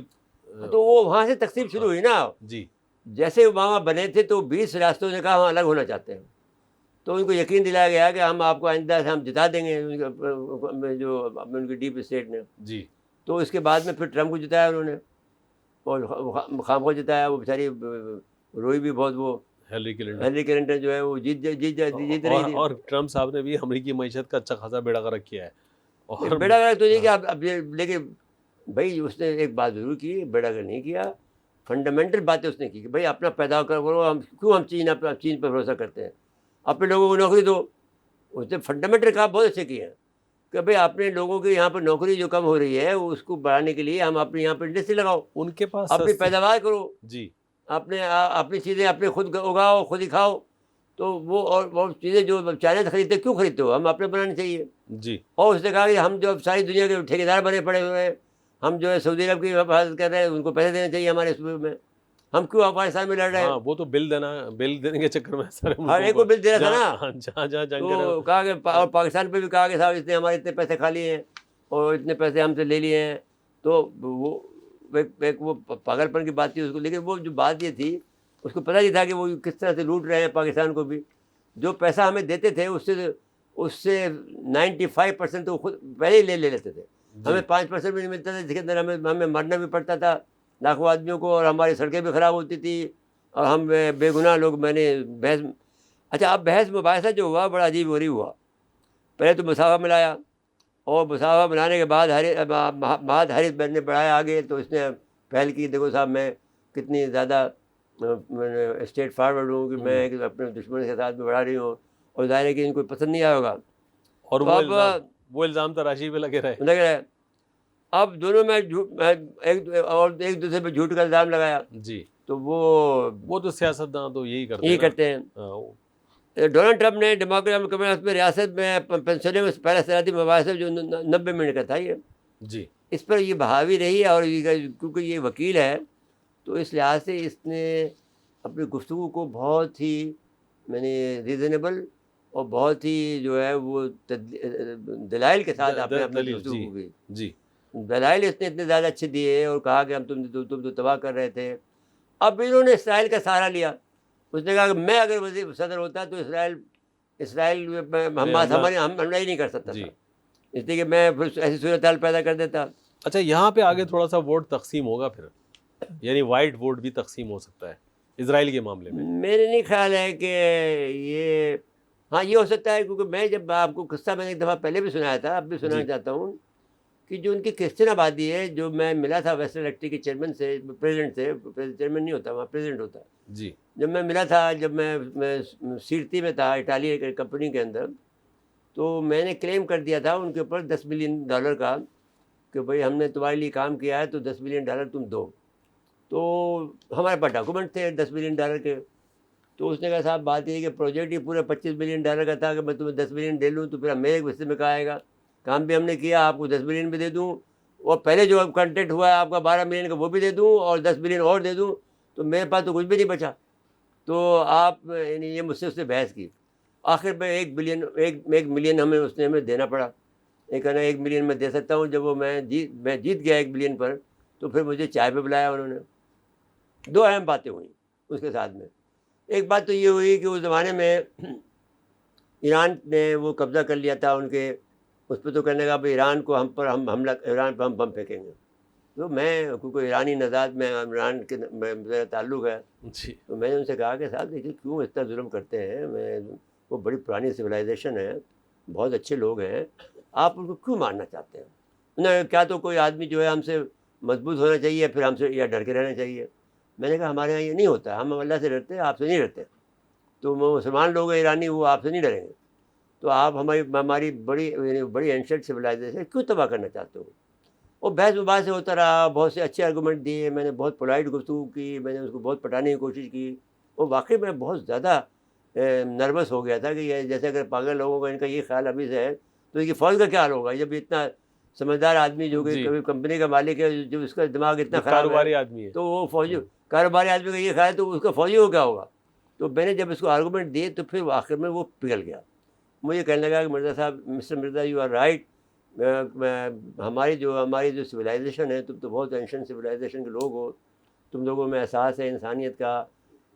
تو وہ وہاں سے تقسیم شروع ہوئی نا. جی جیسے اوباما بنے تھے تو 20 ریاستوں نے کہا ہم الگ ہونا چاہتے ہیں، تو ان کو یقین دلایا گیا کہ ہم آپ کو آئندہ سے ہم جتا دیں گے جو ان کی ڈیپ اسٹیٹ نے. جی تو اس کے بعد میں پھر ٹرمپ کو جتایا انہوں نے اور خام کو جتایا. وہ بیچاری روئی بھی بہت، وہ ہیلری کلنٹن جو ہے وہ جیت رہی تھی. اور ٹرمپ صاحب نے بھی امریکی معیشت کا اچھا خاصا بیڑا غرق کیا ہے. اور بیڑا غرق تو نہیں کیا اب لیکن بھائی اس نے ایک بات ضرور کی، بیڑا غرق نہیں کیا. فنڈامنٹل باتیں اس نے کی کہ بھائی اپنا پیدا کرو. ہم چین پہ بھروسہ کرتے ہیں؟ اپنے لوگوں کو نوکری دو. اس نے فنڈامنٹل کام بہت اچھے کیے ہیں کہ بھئی اپنے لوگوں کی یہاں پر نوکری جو کم ہو رہی ہے اس کو بڑھانے کے لیے ہم اپنے یہاں پہ انڈسٹری لگاؤ، ان کے پاس اپنی پیداوار کرو، جی اپنی چیزیں اپنے خود اگاؤ، خود ہی کھاؤ. تو وہ چیزیں جو چائنا سے خریدتے کیوں خریدتے ہو؟ ہم اپنے بنانے چاہیے. جی اور اس نے کہا کہ ہم جو ساری دنیا کے ٹھیکیدار بنے پڑے ہوئے ہیں، ہم جو ہے سعودی عرب کی حفاظت کر رہے ہیں، ان کو پیسے دینے چاہیے ہمارے صوبے میں. ہم کیوں افغانستان میں لڑ رہے ہیں؟ ہاں وہ تو بل دینے کے چکر میں سارے ہر ایک کو بل دینا تھا نا. جہاں جنگ تو کہا کہ اور پاکستان پہ بھی کہا کہ صاحب اس نے ہمارے اتنے پیسے کھا لیے ہیں اور اتنے پیسے ہم سے لے لیے ہیں. تو وہ ایک وہ پاگل پن کی بات تھی اس کو. لیکن وہ جو بات یہ تھی اس کو پتہ نہیں تھا کہ وہ کس طرح سے لوٹ رہے ہیں پاکستان کو بھی. جو پیسہ ہمیں دیتے تھے اس سے 95% تو خود پہلے ہی لے لیتے تھے. ہمیں 5% بھی نہیں ملتا تھا، جس کے اندر ہمیں مرنا بھی پڑتا تھا لاکھوں آدمیوں کو، اور ہماری سڑکیں بھی خراب ہوتی تھی اور ہم بے گناہ لوگ. میں نے بحث اچھا اب بحث مباحثہ جو ہوا بڑا عجیب غریب ہوا. پہلے تو مساوہ ملایا اور مساوہ ملانے کے بعد مہاد حریث بین نے بڑھایا آگے. تو اس نے پہل کی دیکھو صاحب میں کتنی زیادہ اسٹیٹ فارورڈ ہوں کہ میں اپنے دشمن کے ساتھ میں بڑھا رہی ہوں. اور ظاہر ہے کہ ان کو پسند نہیں آئے ہوگا. اور اب وہ الزام تراشی پہ لگے رہے. لگ رہا ہے اب دونوں میں ایک دوسرے پہ جھوٹ کا الزام لگایا. جی تو وہ تو سیاستدان تو یہی کرتے ہیں. ڈونلڈ ٹرمپ نے ڈیموکریٹ میں ریاست میں پنسلوانیا میں پہلا صنعتی مباحثہ جو 90 منٹ کا تھا یہ جی اس پر یہ بحاوی رہی. اور کیونکہ یہ وکیل ہے تو اس لحاظ سے اس نے اپنی گفتگو کو بہت ہی ریزنیبل اور بہت ہی جو ہے وہ دلائل کے ساتھ اپنی گفتگو کی. جی دلائل اس نے اتنے زیادہ اچھے دیے اور کہا کہ تم تو تباہ کر رہے تھے. اب انہوں نے اسرائیل کا سہارا لیا. اس نے کہا کہ میں اگر وزیر صدر ہوتا تو اسرائیل ہم نہیں کر سکتا تھا، اس لیے کہ میں ایسی صورتحال پیدا کر دیتا. اچھا یہاں پہ آگے تھوڑا سا ووٹ تقسیم ہوگا پھر، یعنی وائٹ ووٹ بھی تقسیم ہو سکتا ہے اسرائیل کے معاملے میں. میرے نہیں خیال ہے کہ یہ ہو سکتا ہے، کیونکہ میں جب آپ کو قصہ میں نے ایک دفعہ پہلے بھی سنایا تھا، اب بھی سنانا چاہتا ہوں کہ جو ان کی کرسچن آبادی ہے، جو میں ملا تھا ویسٹرن الیکٹرک کے چیئرمین سے، پریزیڈنٹ سے، چیئرمین نہیں ہوتا وہاں پریزیڈنٹ ہوتا ہے. جی جب میں ملا تھا، جب میں سیرتی میں تھا اٹالیہ کی کمپنی کے اندر، تو میں نے کلیم کر دیا تھا ان کے اوپر $10 ملین کا کہ بھئی ہم نے تمہارے لیے کام کیا ہے تو $10 ملین تم دو. تو ہمارے پاس ڈاکومنٹ تھے $10 بلین کے. تو اس نے کہا صاحب بات یہ ہے کہ پروجیکٹ ہی پورے $25 بلین کا تھا کہ میں تمہیں 10 بلین دے لوں تو پھر میرے ایک حصے میں کہا آئے گا. کام بھی ہم نے کیا, آپ کو 10 بلین بھی دے دوں, اور پہلے جو کنٹیکٹ ہوا ہے آپ کا 12 ملین کا وہ بھی دے دوں, اور 10 بلین اور دے دوں, تو میرے پاس تو کچھ بھی نہیں بچا. تو آپ یعنی یہ مجھ سے اس نے بحث کی. آخر میں 1 ملین ہمیں دینا پڑا. ایک کہنا 1 ملین میں دے سکتا ہوں. جب وہ میں جیت گیا 1 ملین پر, تو پھر مجھے چائے پہ بلایا انہوں نے. 2 اہم باتیں ہوئیں اس کے ساتھ میں. ایک بات تو یہ ہوئی کہ اس زمانے میں ایران نے وہ قبضہ کر لیا تھا ان کے اس پہ, تو کہنے کا بھائی ایران کو ہم حملہ, ایران پہ ہم بم پھینکیں گے. تو میں کیونکہ ایرانی نژاد میں ایران کے میرا تعلق ہے, تو میں نے ان سے کہا کہ صاحب دیکھیے کیوں اتنا ظلم کرتے ہیں, وہ بڑی پرانی سویلائزیشن ہے, بہت اچھے لوگ ہیں, آپ ان کو کیوں مارنا چاہتے ہیں؟ انہوں نے کیا تو کوئی آدمی جو ہے ہم سے مضبوط ہونا چاہیے, پھر ہم سے یا ڈر کے رہنا چاہیے. میں نے کہا ہمارے یہاں یہ نہیں ہوتا, ہم اللہ سے ڈرتے ہیں, آپ سے نہیں ڈرتے. تو وہ مسلمان لوگ ہیں ایرانی, وہ آپ سے نہیں ڈریں گے. تو آپ ہماری بڑی اینشنٹ سویلائزیشن کیوں تباہ کرنا چاہتے ہو؟ اور بحث مباحث سے ہوتا رہا, بہت سے اچھے آرگومنٹ دیے, میں نے بہت پولائٹ گفتگو کی, میں نے اس کو بہت پٹانے کی کوشش کی. اور واقعی میں بہت زیادہ نروس ہو گیا تھا کہ یہ جیسے اگر پاگل لوگوں کا ان کا یہ خیال ابھی سے ہے تو ان کی فوج کا کیا حال ہوگا, جب اتنا سمجھدار آدمی جو کہ کبھی کمپنی کا مالک ہے, جو اس کا دماغ اتنا خراب ہے, تو وہ فوجی کاروباری آدمی کا یہ خیال ہے تو اس کا فوجی کو کیا ہوگا. تو میں نے جب اس کو آرگومنٹ دیے تو پھر آخر میں وہ پگھل گیا. مجھے کہنے لگا کہ مرزا صاحب, mister Mirza you are right, ہماری جو سویلائزیشن ہے, تم تو بہت اینشنٹ سویلائزیشن کے لوگ ہو, تم لوگوں میں احساس ہے انسانیت کا,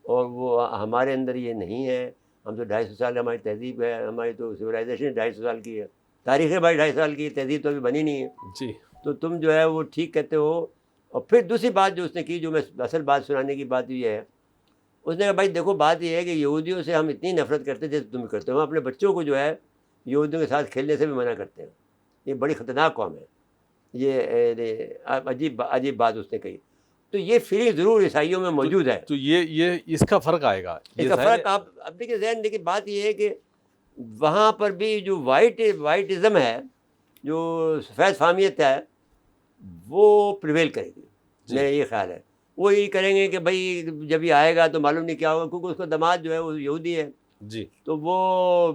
اور وہ ہمارے اندر یہ نہیں ہے. ہم تو 250 سال ہماری تہذیب ہے, ہماری تو سویلائزیشن 250 سال کی ہے, تاریخ ہے بھائی 250 سال کی, تہذیب تو ابھی بنی نہیں ہے. جی تو تم جو ہے وہ ٹھیک کہتے ہو. اور پھر دوسری بات جو اس نے کی, جو میں اصل بات سنانے کی بات یہ ہے, اس نے کہا بھائی دیکھو بات یہ ہے کہ یہودیوں سے ہم اتنی نفرت کرتے جیسے تم کرتے ہو, ہم اپنے بچوں کو جو ہے یہودیوں کے ساتھ کھیلنے سے بھی منع کرتے ہیں. یہ بڑی خطرناک قوم ہے. یہ عجیب بات اس نے کہی. تو یہ فیلنگ ضرور عیسائیوں میں موجود ہے. تو یہ اس کا فرق آئے گا, اس کا فرق آپ اب دیکھیں ذہن, لیکن بات یہ ہے کہ وہاں پر بھی جو وائٹزم ہے, جو سفید فہمیت ہے, وہ پریویل کرے گی. میرا یہ خیال ہے وہ یہ کریں گے کہ بھائی جب یہ آئے گا تو معلوم نہیں کیا ہوگا, کیونکہ اس کا داماد جو ہے وہ یہودی ہے. جی تو وہ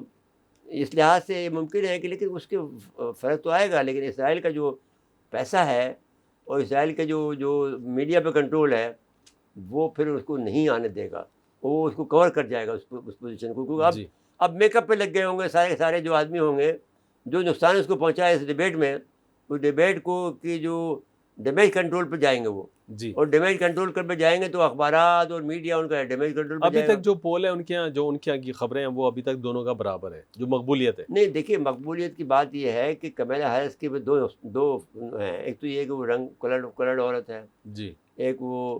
اس لحاظ سے ممکن ہے کہ, لیکن اس کے فرق تو آئے گا. لیکن اسرائیل کا جو پیسہ ہے اور اسرائیل کا جو میڈیا پہ کنٹرول ہے, وہ پھر اس کو نہیں آنے دے گا, وہ اس کو کور کر جائے گا اس پوزیشن کو. کیونکہ اب میک اپ پہ لگ گئے ہوں گے سارے جو آدمی ہوں گے, جو نقصان اس کو پہنچا ہے اس ڈیبیٹ میں, اس ڈیبیٹ کو کی جو ڈیمیج کنٹرول پہ جائیں گے وہ. جی اور ڈیمیج کنٹرول کر پہ جائیں گے تو اخبارات اور میڈیا ان کا ڈیمیج کنٹرول پہ ابھی جائے گا. تک جو پول ہے ان کے یہاں کی خبریں ہیں وہ ابھی تک دونوں کا برابر ہے, جو مقبولیت ہے. نہیں دیکھیے, مقبولیت کی بات یہ ہے کہ کمیلا ہیرس کی دو ہیں. ایک تو یہ کہ وہ کلرڈ عورت ہے, جی ایک وہ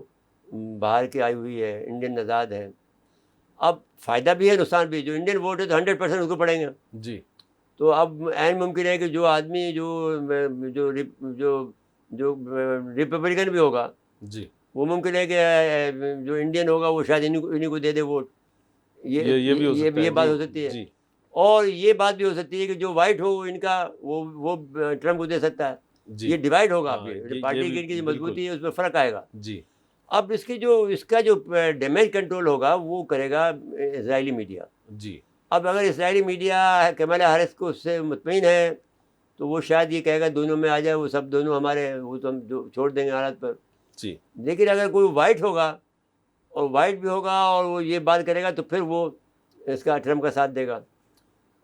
باہر کی آئی ہوئی ہے, انڈین نژاد ہے. اب فائدہ بھی ہے نقصان بھی. جو انڈین ووٹ ہے تو 100% اس کو پڑیں گے. جی تو اب عین ممکن ہے کہ جو آدمی جو ریپبلکن بھی ہوگا, جی وہ ممکن ہے کہ جو انڈین ہوگا وہ شاید انہیں کو دے دے ووٹ. یہ بات ہو سکتی ہے. اور یہ بات بھی ہو سکتی ہے کہ جو وائٹ ہو ان کا وہ ٹرمپ کو دے سکتا ہے. یہ ڈیوائڈ ہوگا, پارٹی کی جو مضبوطی ہے اس میں فرق آئے گا. جی اب اس کا جو ڈیمیج کنٹرول ہوگا وہ کرے گا اسرائیلی میڈیا. جی اب اگر اسرائیلی میڈیا کمیلا ہیرس کو اس سے مطمئن ہے تو وہ شاید یہ کہے گا دونوں میں آ جائے, وہ سب دونوں ہمارے, وہ تو ہم چھوڑ دیں گے حالات پر. جی لیکن اگر کوئی وائٹ ہوگا اور وائٹ بھی ہوگا اور وہ یہ بات کرے گا تو پھر وہ اس کا ٹرمپ کا ساتھ دے گا.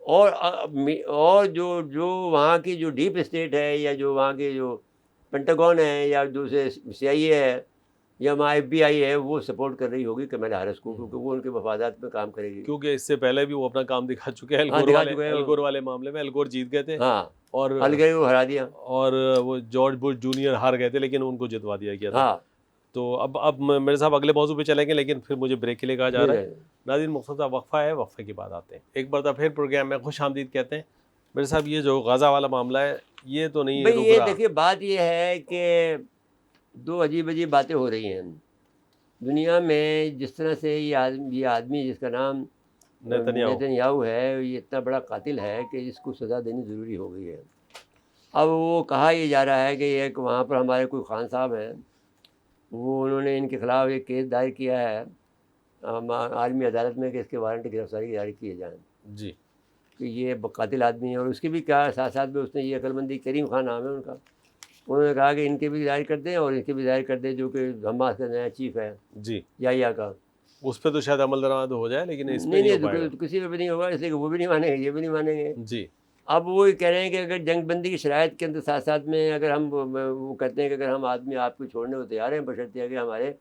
اور جو وہاں کی جو ڈیپ اسٹیٹ ہے, یا جو وہاں کی جو پینٹاگون ہے, یا دوسرے CIA ہے, یا وہاں FBI ہے, وہ سپورٹ کر رہی ہوگی کمیلا ہیرس کو, کیونکہ وہ ان کے مفادات میں کام کرے گی. کیونکہ اس سے پہلے بھی وہ اپنا کام دکھا چکے ہیں. الگور والے معاملے میں الگور جیت گئے تھے, ہاں, اور الگور کو ہرا دیا, اور وہ جارج بش جونیئر ہار گئے تھے, لیکن ان کو جتوا دیا گیا تھا. ہاں. تو اب میرے صاحب اگلے موضوع پہ چلیں گے, لیکن پھر مجھے بریک کے لیے کہا جا رہا ہے. ناظرین مختصر وقفہ ہے, وقفے کے بعد آتے ہیں. ایک بار پھر پروگرام میں خوش آمدید کہتے ہیں. میرے صاحب یہ جو غزہ والا معاملہ ہے یہ تو نہیں بھائی, یہ دیکھیے بات یہ ہے کہ دو عجیب باتیں ہو رہی ہیں دنیا میں. جس طرح سے یہ آدمی جس کا نام نیتنیاہو ہے, یہ اتنا بڑا قاتل ہے کہ اس کو سزا دینی ضروری ہو گئی ہے. اب وہ کہا یہ جا رہا ہے کہ ایک وہاں پر ہمارے کوئی خان صاحب ہیں, وہ انہوں نے ان کے خلاف ایک کیس دائر کیا ہے عالمی عدالت میں کہ اس کے وارنٹ گرفتاری جاری کیے جائیں جی کہ یہ قاتل آدمی ہے. اور اس کی بھی کیا ساتھ ساتھ میں اس نے یہ عقل مندی، کریم خان نام ہے ان کا، انہوں نے کہا کہ ان کے بھی ظاہر کر دیں اور ان کے بھی ظاہر کر دیں جو کہ حماس کا نیا چیف ہے جی یا کا. اس پہ تو شاید عمل درآمد ہو جائے لیکن اس پہ نہیں نہیں ہو پائے گا. کسی پہ بھی نہیں ہوگا، اس لیے کہ وہ بھی نہیں مانیں گے، یہ بھی نہیں مانیں گے. جی اب وہ یہ کہہ رہے ہیں کہ اگر جنگ بندی کی شرائط کے اندر ساتھ ساتھ میں اگر ہم وہ کہتے ہیں کہ اگر ہم آدمی آپ کو چھوڑنے کو تیار ہیں بشرطیہ کہ ہمارے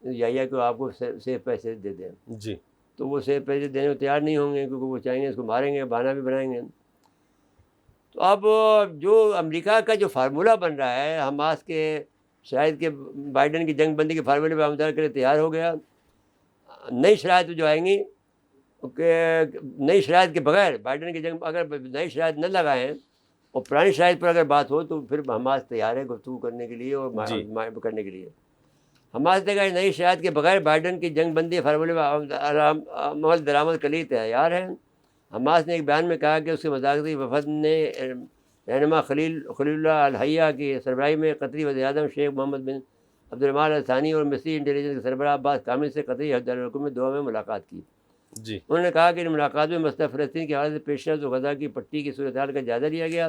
یا کو آپ کو سیف پیسے دے دیں، جی تو وہ سیف پیسے دینے کو تیار نہیں ہوں گے کیونکہ وہ چاہیں گے اس کو ماریں گے، بہانہ بھی بنائیں گے. تو اب جو امریکہ کا جو فارمولہ بن رہا ہے حماس کے شاید کہ بائیڈن کی جنگ بندی کے فارمولے پہ عمل کے لیے تیار ہو گیا. نئی شرائط جو آئیں گی کہ نئی شرائط کے بغیر بائیڈن کی جنگ اگر نئی شرائط نہ لگائیں اور پرانی شرائط پر اگر بات ہو تو پھر حماس تیار ہے گفتگو کرنے کے لیے اور جی. کرنے کے لیے. حماس نے کہا نئی شرائط کے بغیر بائیڈن کی جنگ بندی فارمولے میں عمل درآمد کے لیے تیار ہے. حماس نے ایک بیان میں کہا کہ اس کے مذاکراتی وفد نے رہنما خلیل اللہ الحیہ کی سربراہی میں قطری وزیر اعظم شیخ محمد بن عبد الرحمن الثانی اور مصری انٹیلیجنس کے سربراہ عباس کامل سے قطری حکومت دوحہ میں ملاقات کی. جی انہوں نے کہا کہ ان ملاقات میں مسئلہ فلسطین کی حالت سے پیش رفت و غزہ کی پٹی کی صورتحال کا جائزہ لیا گیا.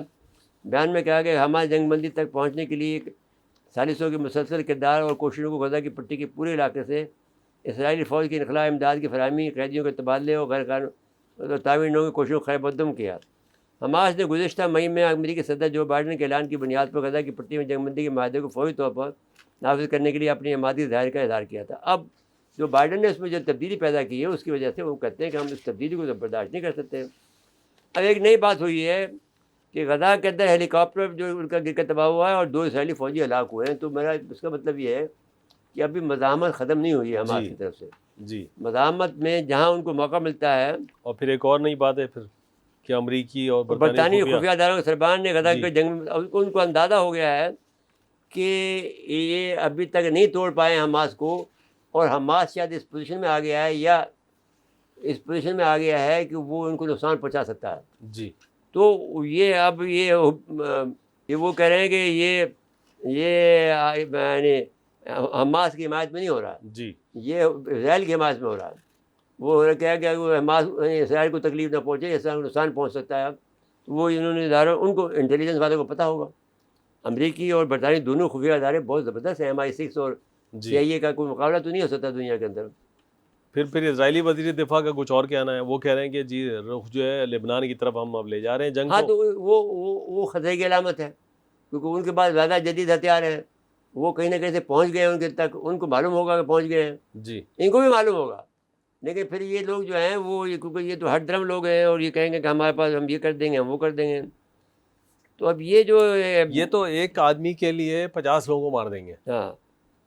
بیان میں کہا کہ حماس جنگ بندی تک پہنچنے کے لیے ثالثوں کی مسلسل کردار اور کوششوں کو غزہ کی پٹی کے پورے علاقے سے اسرائیلی فوج کی انخلاء، امداد کی فراہمی، قیدیوں کے تبادلے اور غیر قانونی تعمیروں کی کوششوں کو خیر مقدم کیا. حماس نے گزشتہ مئی میں امریکی صدر جو بائیڈن کے اعلان کی بنیاد پر غزہ کی پٹی میں جنگ بندی کے معاہدے کو فوری طور پر نافذ کرنے کے لیے اپنی حمایتی ظاہر کا اظہار کیا تھا. اب جو بائیڈن نے اس میں جو تبدیلی پیدا کی ہے اس کی وجہ سے وہ کہتے ہیں کہ ہم اس تبدیلی کو برداشت نہیں کر سکتے. اب ایک نئی بات ہوئی ہے کہ غزہ کے اندر ہیلی کاپٹر جو ان کا گر کر تباہ ہوا ہے اور 2 اسرائیلی فوجی ہلاک ہوئے ہیں. تو میرا اس کا مطلب یہ ہے کہ ابھی مزاحمت ختم نہیں ہوئی ہے حماس کی طرف سے. جی مزاحمت میں جہاں ان کو موقع ملتا ہے. اور پھر ایک اور نئی بات ہے پھر کہ امریکی اور برطانوی خفیہ اداروں کے سربراہ نے غزہ جی. کے جنگ ان کو اندازہ ہو گیا ہے کہ یہ ابھی تک نہیں توڑ پائے حماس کو، اور حماس شاید اس پوزیشن میں آ گیا ہے یا اس پوزیشن میں آ گیا ہے کہ وہ ان کو نقصان پہنچا سکتا ہے. جی تو یہ اب یہ وہ کہہ رہے ہیں کہ یہ یعنی حماس کی حمایت میں نہیں ہو رہا، جی یہ اسرائیل کی حمایت میں ہو رہا ہے. وہ کہا کہ حماس اسرائیل کو تکلیف نہ پہنچے، اسرائیل کو نقصان پہنچ سکتا ہے. تو وہ انہوں نے اداروں ان کو انٹیلیجنس والوں کو پتہ ہوگا. امریکی اور برطانوی دونوں خفیہ ادارے بہت زبردست ہیں. MI6 اور CIA کا کوئی مقابلہ تو نہیں ہو سکتا دنیا کے اندر. پھر اسرائیلی وزیر دفاع کا کچھ اور کہنا ہے، وہ کہہ رہے ہیں کہ جی رخ جو ہے لبنان کی طرف ہم اب لے جا رہے ہیں جنگ ہاں کو. تو وہ خطرے کی علامت ہے کیونکہ ان کے پاس زیادہ جدید ہتھیار ہیں. وہ کہیں نہ کہیں سے پہنچ گئے ان کے تک، ان کو معلوم ہوگا کہ پہنچ گئے ہیں، جی ان کو بھی معلوم ہوگا. لیکن پھر یہ لوگ جو ہیں وہ کیونکہ یہ تو ہٹ درم لوگ ہیں اور یہ کہیں گے کہ ہمارے پاس ہم یہ کر دیں گے ہم وہ کر دیں گے. تو اب یہ تو ایک آدمی کے لیے 50 لوگوں کو مار دیں گے. ہاں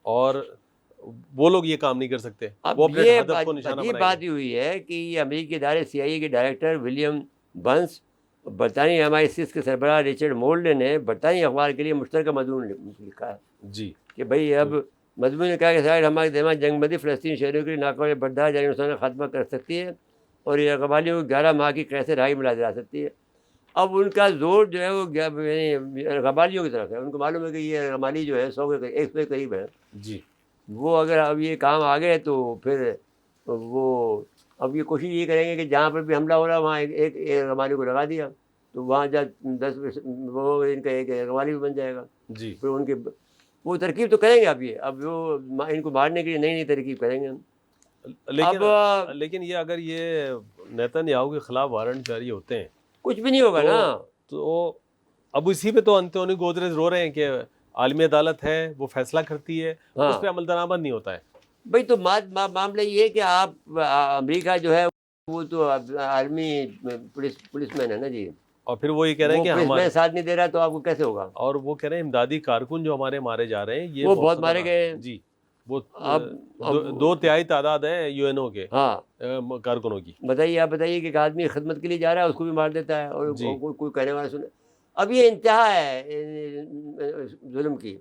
اور وہ لوگ یہ کام نہیں کر سکتے. اب وہ اپنے یہ ہدف کو نشانہ عجیب بنائیں بات گے. یہ ہوئی ہے کہ یہ امریکی ادارے CIA کے ڈائریکٹر ولیم بنس، برطانوی MI6 کے سربراہ رچرڈ مولڈ نے برطانوی اخبار کے لیے مشترکہ مضمون لکھا ہے جی کہ بھئی اب مضمون نے کہا کہ اسرائیل ہمارے درمیان جنگ بندی فلسطینی شہریوں کے لیے ناقابل برداشت جانی نقصان کا خاتمہ کر سکتی ہے اور یہ قبائلیوں کو 11 ماہ کی قید سے رہائی ملا جا سکتی ہے. اب ان کا زور جو ہے وہ قبائلیوں کی طرف ہے. ان کو معلوم ہے کہ یہ قبائلی جو ہے 100 کے قریب ہے. جی وہ اگر اب یہ کام آ گئے تو پھر وہ اب یہ کوشش یہ کریں گے کہ جہاں پر بھی حملہ ہو رہا وہاں ایک قبائلی کو لگا دیا تو وہاں جب 10 وہ ان کا ایک قبائلی بھی بن جائے گا. جی پھر ان کے وہ ترکیب تو کریں گے. اب وہ ان کو مارنے کے لیے نئی نئی ترکیب کریں گے. لیکن یہ اگر یہ نیتن یاہو کے خلاف وارنٹ جاری ہوتے ہیں کچھ بھی نہیں ہوگا نا. تو اب اسی پہ تو انتونی گودریز رو رہے ہیں کہ عالمی عدالت ہے وہ فیصلہ کرتی ہے، اس پہ عمل درآمد نہیں ہوتا ہے. بھائی تو معاملہ یہ ہے کہ آپ امریکہ جو ہے وہ تو عالمی پولیس مین ہے نا جی. اور پھر وہ یہ کہہ رہے ہیں کہ ہمارے ساتھ نہیں دے رہا تو آپ کو کیسے ہوگا. اور وہ کہہ رہے ہیں امدادی کارکن جو ہمارے مارے جا رہے ہیں یہ وہ بہت مارے گئے ہیں. جی وہ 2/3 تعداد ہے UNO کے کارکنوں کی. بتائیے آپ بتائیے کہ ایک آدمی خدمت کے لیے جا رہا ہے اس کو بھی مار دیتا ہے اور کوئی کہنے والا سنے. اب یہ انتہا ہے ظلم کی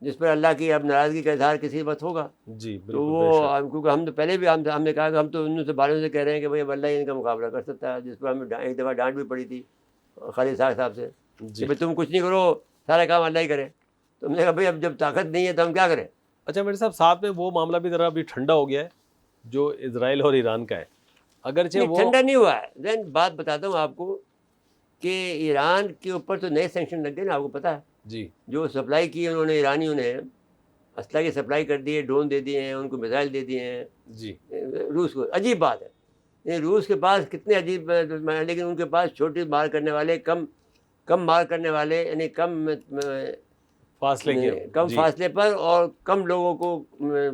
جس پر اللہ کی اب ناراضگی کا اظہار کسی وقت ہوگا. جی تو وہ کیونکہ ہم تو پہلے بھی ہم نے کہا کہ ہم تو ان سے بالوں سے کہہ رہے ہیں کہ بھائی اب اللہ ان کا مقابلہ کر سکتا ہے، جس پر ہمیں ایک دفعہ ڈانٹ بھی پڑی تھی خالد صاحب سے کہ بھائی تم کچھ نہیں کرو سارا کام اللہ ہی کرے. تو ہم نے کہا بھائی اب جب طاقت نہیں ہے تو ہم کیا کریں. اچھا میرے صاحب، ساتھ میں وہ معاملہ بھی ذرا ابھی ٹھنڈا ہو گیا ہے جو اسرائیل اور ایران کا ہے، اگرچہ نہیں وہ ٹھنڈا نہیں ہوا ہے. دین بات بتاتا ہوں آپ کو کہ ایران کے اوپر تو نئے سینکشن لگ گئے نا، آپ کو پتہ ہے. جی جو سپلائی کی انہوں نے ایرانیوں نے، اسلحہ کی سپلائی کر دی ہے، ڈرون دے دیے ہیں ان کو، میزائل دے دیے ہیں جی روس کو. عجیب بات ہے، روس کے پاس کتنے عجیب، لیکن ان کے پاس چھوٹی مار کرنے والے، کم مار کرنے والے، یعنی فاصلے کے کم جی فاصلے پر اور کم لوگوں کو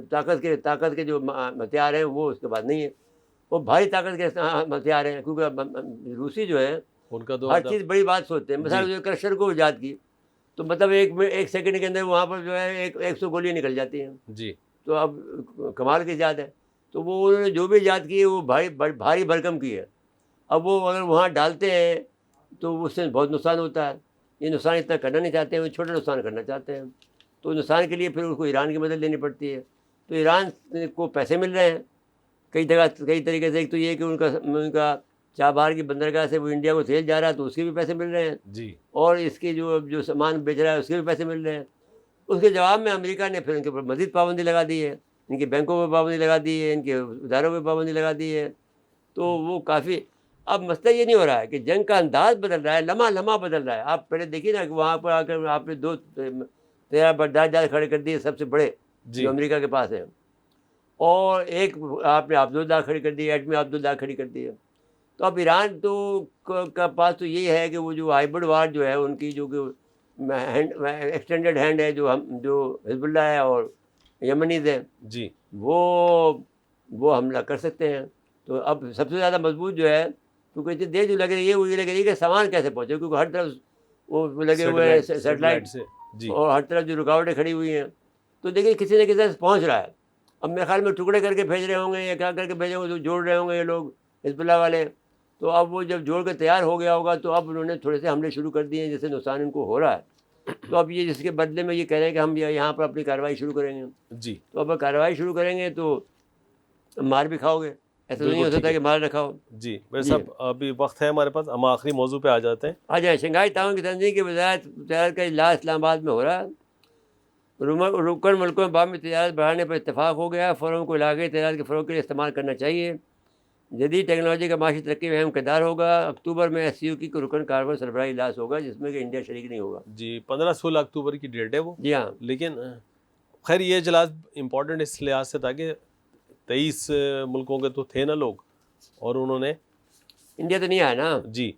طاقت کے جو ہتھیار ہیں وہ اس کے بعد نہیں ہے. وہ بھاری طاقت کے ہتھیار ہیں، کیونکہ روسی جو ہے ان کا تو ہر مطلب چیز بڑی بات سوچتے ہیں. مثلا جی جو کرشر کو ایجاد کی تو مطلب ایک سیکنڈ کے اندر وہاں پر جو ہے 100 گولیاں نکل جاتی ہیں. جی تو اب کمال کی ایجاد ہے. تو وہ انہوں نے جو بھی ایجاد کی ہے وہ بھاری بھرکم کی ہے. اب وہ اگر وہاں ڈالتے ہیں تو اس سے بہت نقصان ہوتا ہے. یہ نقصان اتنا کرنا نہیں چاہتے ہیں، وہ چھوٹا نقصان کرنا چاہتے ہیں. تو نقصان کے لیے پھر اس کو ایران کی مدد لینی پڑتی ہے. تو ایران کو پیسے مل رہے ہیں کئی طریقے سے. ایک تو یہ کہ ان کا چابہار کی بندرگاہ سے وہ انڈیا کو تیل جا رہا ہے تو اس کے بھی پیسے مل رہے ہیں، جی اور اس کے جو سامان بیچ رہا ہے اس کے بھی پیسے مل رہے ہیں. اس کے جواب میں امریکہ نے پھر ان کے اوپر مزید پابندی لگا دی ہے، ان کے بینکوں پہ پابندی لگا دی ہے، ان کے اداروں پہ پابندی لگا دی ہے. تو وہ کافی، اب مسئلہ یہ نہیں ہو رہا ہے کہ جنگ کا انداز بدل رہا ہے، لمحہ بدل رہا ہے. آپ پہلے دیکھیے نا کہ وہاں پر آ کر آپ نے 2 تیرہ بردار جہاز کھڑے کر دیے سب سے بڑے جی جو امریکہ کے پاس ہیں، اور ایک آپ نے عبداللہ کھڑی کر دی، ایٹمی عبداللہ کھڑی کر دی ہے. تو اب ایران کا پاس تو یہ ہے کہ وہ جو ہائبرڈ وار جو ہے ان کی جو ایکسٹینڈڈ ہینڈ ہے، جو حزب اللہ ہے اور یمنیز ہیں، جی وہ حملہ کر سکتے ہیں. تو اب سب سے زیادہ مضبوط جو ہے، کیونکہ دیر جو لگ رہی ہے وہ یہ لگ رہی ہے کہ سامان کیسے پہنچے، کیونکہ ہر طرف وہ لگے ہوئے ہیں سیٹلائٹ، سے جی اور ہر طرف جو رکاوٹیں کھڑی ہوئی ہیں. تو دیکھیے کسی نہ کسی طرح پہنچ رہا ہے. اب میرے خیال میں ٹکڑے کر کے بھیج رہے ہوں گے یا کیا کر کے بھیجیں گے، تو جوڑ رہے ہوں گے یہ لوگ حزب اللہ والے. تو اب وہ جب جوڑ کے تیار ہو گیا ہوگا تو اب انہوں نے تھوڑے سے حملے شروع کر دیے ہیں، جس سے نقصان ان کو ہو رہا ہے. تو اب یہ جس کے بدلے میں یہ کہہ رہے ہیں کہ ہم یہاں پر اپنی کارروائی شروع کریں گے. جی تو اب کارروائی شروع کریں گے تو مار بھی کھاؤ گے، ایسا تو نہیں ہو بالکل ٹھیک سکتا ہے. کہ مار نہ کھاؤ. جی میرے جی صاحب ابھی وقت ہے ہمارے پاس، ہم آخری موضوع پہ آ جاتے ہیں. آ جائیں. شنگھائی تعاون کی تنظیم کی وزارت تجارت کا اجلاس اسلام آباد میں ہو رہا ہے. رکن ملکوں میں باہمی تجارت بڑھانے پر اتفاق ہو گیا. فورم کو علاقائی تجارت کے فروغ کے لیے استعمال کرنا چاہیے. جدید ٹیکنالوجی کا معاشی ترقی میں اہم کردار ہوگا. اکتوبر میں SCO کی رکن کاربن سربراہی اجلاس ہوگا جس میں کہ انڈیا شریک نہیں ہوگا. جی 15-16 اکتوبر کی ڈیٹ ہے وہ. جی ہاں. لیکن خیر یہ اجلاس امپورٹنٹ اس لحاظ سے تھا کہ 23 ملکوں کے تو تھے نا لوگ، اور انہوں نے انڈیا تو نہیں آیا نا. جی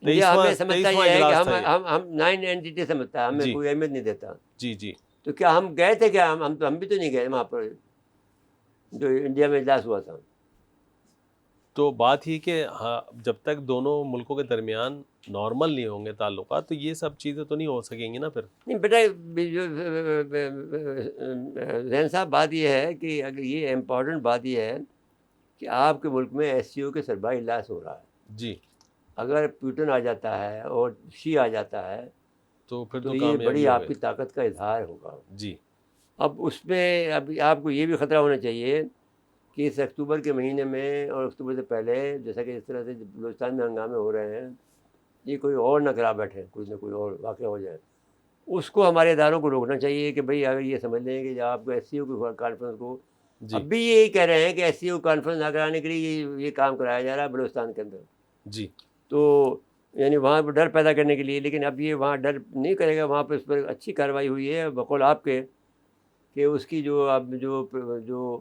انڈیا ہمیں سمجھتا یہ ہے کہ اجلاس تھا یہ. ہم 9 اینٹی سمجھتا ہے، ہمیں جی کوئی اہمیت نہیں دیتا. جی جی تو کیا ہم گئے تھے کیا؟ ہم بھی تو نہیں گئے وہاں پر جو انڈیا میں اجلاس ہوا تھا. تو بات ہی کہ ہاں جب تک دونوں ملکوں کے درمیان نارمل نہیں ہوں گے تعلقات تو یہ سب چیزیں تو نہیں ہو سکیں گی نا پھر. نہیں بیٹا، ذہن صاحب بات یہ ہے کہ اگر یہ امپورٹنٹ بات یہ ہے کہ آپ کے ملک میں SCO کے سربراہی اجلاس ہو رہا ہے. جی اگر پیوٹن آ جاتا ہے اور شی آ جاتا ہے تو پھر تو تو یہ کامیابی بڑی آپ ہوئے. کی طاقت کا اظہار ہوگا. جی اب اس میں اب آپ کو یہ بھی خطرہ ہونا چاہیے کہ اس اکتوبر کے مہینے میں اور اکتوبر سے پہلے جیسا کہ اس طرح سے بلوچستان میں ہنگامے ہو رہے ہیں، یہ کوئی اور نہ کرا بیٹھے، کچھ نہ کوئی اور واقعہ ہو جائے. اس کو ہمارے اداروں کو روکنا چاہیے کہ بھئی اگر یہ سمجھ لیں کہ آپ کو SCO کی کانفرنس کو، جی اب بھی یہی کہہ رہے ہیں کہ SCO کانفرنس نہ کرانے کے لیے یہ کام کرایا جا رہا ہے بلوچستان کے اندر. جی تو یعنی وہاں پر ڈر پیدا کرنے کے لیے. لیکن اب یہ وہاں ڈر نہیں کرے گا، وہاں پہ اس پر اچھی کارروائی ہوئی ہے بقول آپ کے کہ اس کی جو اب جو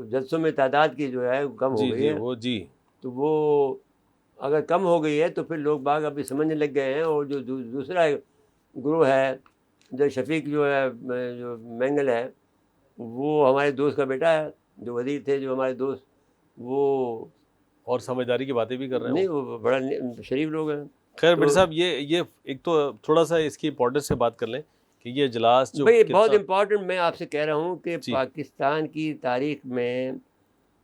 جلسوں میں تعداد کی جو ہے کم ہو جی گئی جی ہے. وہ جی تو وہ اگر کم ہو گئی ہے تو پھر لوگ باغ ابھی سمجھنے لگ گئے ہیں. اور جو دوسرا گروہ ہے جو شفیق جو ہے جو مینگل ہے، وہ ہمارے دوست کا بیٹا ہے، جو وزیر تھے جو ہمارے دوست، وہ اور سمجھداری کی باتیں بھی کر رہے ہیں نہیں، وہ. وہ بڑا شریف لوگ ہیں. خیر تو بٹ صاحب یہ ایک تو تھوڑا سا اس کی امپورٹنس سے بات کر لیں کہ یہ اجلاس جو بھائی بہت کتنا امپورٹنٹ، میں آپ سے کہہ رہا ہوں کہ جی پاکستان کی تاریخ میں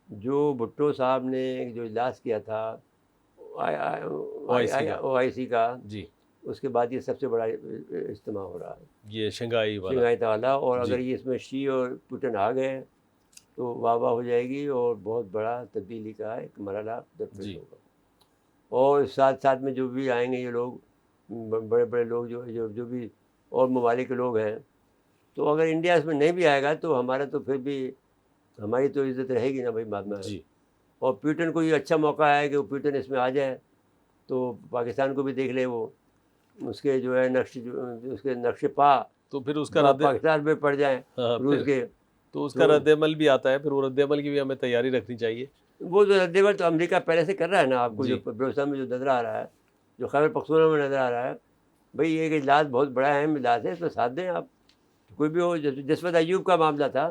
جو بھٹو صاحب نے جو اجلاس کیا تھا OIC کا، جی اس کے بعد یہ سب سے بڑا اجتماع ہو رہا ہے یہ شنگھائی والا. شنگھائی تعالیٰ. اور جی اگر یہ اس میں شی اور پوٹن آ گئے تو واہ واہ ہو جائے گی اور بہت بڑا تبدیلی کا ایک مرحلہ درپیش جی ہوگا. اور ساتھ ساتھ میں جو بھی آئیں گے یہ لوگ، بڑے بڑے لوگ جو بھی اور ممالک کے لوگ ہیں، تو اگر انڈیا اس میں نہیں بھی آئے گا تو ہمارا تو پھر بھی ہماری تو عزت رہے گی نا بھائی بعد میں. جی اور پیوٹن کو یہ اچھا موقع ہے کہ وہ پیوٹن اس میں آ جائے تو پاکستان کو بھی دیکھ لے, وہ اس کے جو ہے اس کے نقش پا تو پھر اس کا رد پاکستان میں پڑ جائیں روس کے. تو اس کا رد عمل بھی آتا ہے, پھر وہ رد عمل کی بھی ہمیں تیاری رکھنی چاہیے. وہ جو رد عمل تو امریکہ پہلے سے کر رہا ہے نا, آپ کو جو بلوچستان میں جو نظر آ رہا ہے, جو خیبر پختونخوا میں نظر آ رہا ہے, بھائی یہ اجلاس بہت بڑا اہم اجلاس ہے, اس میں ساتھ دیں آپ. کوئی بھی ہو, جس وقت ایوب کا معاملہ تھا,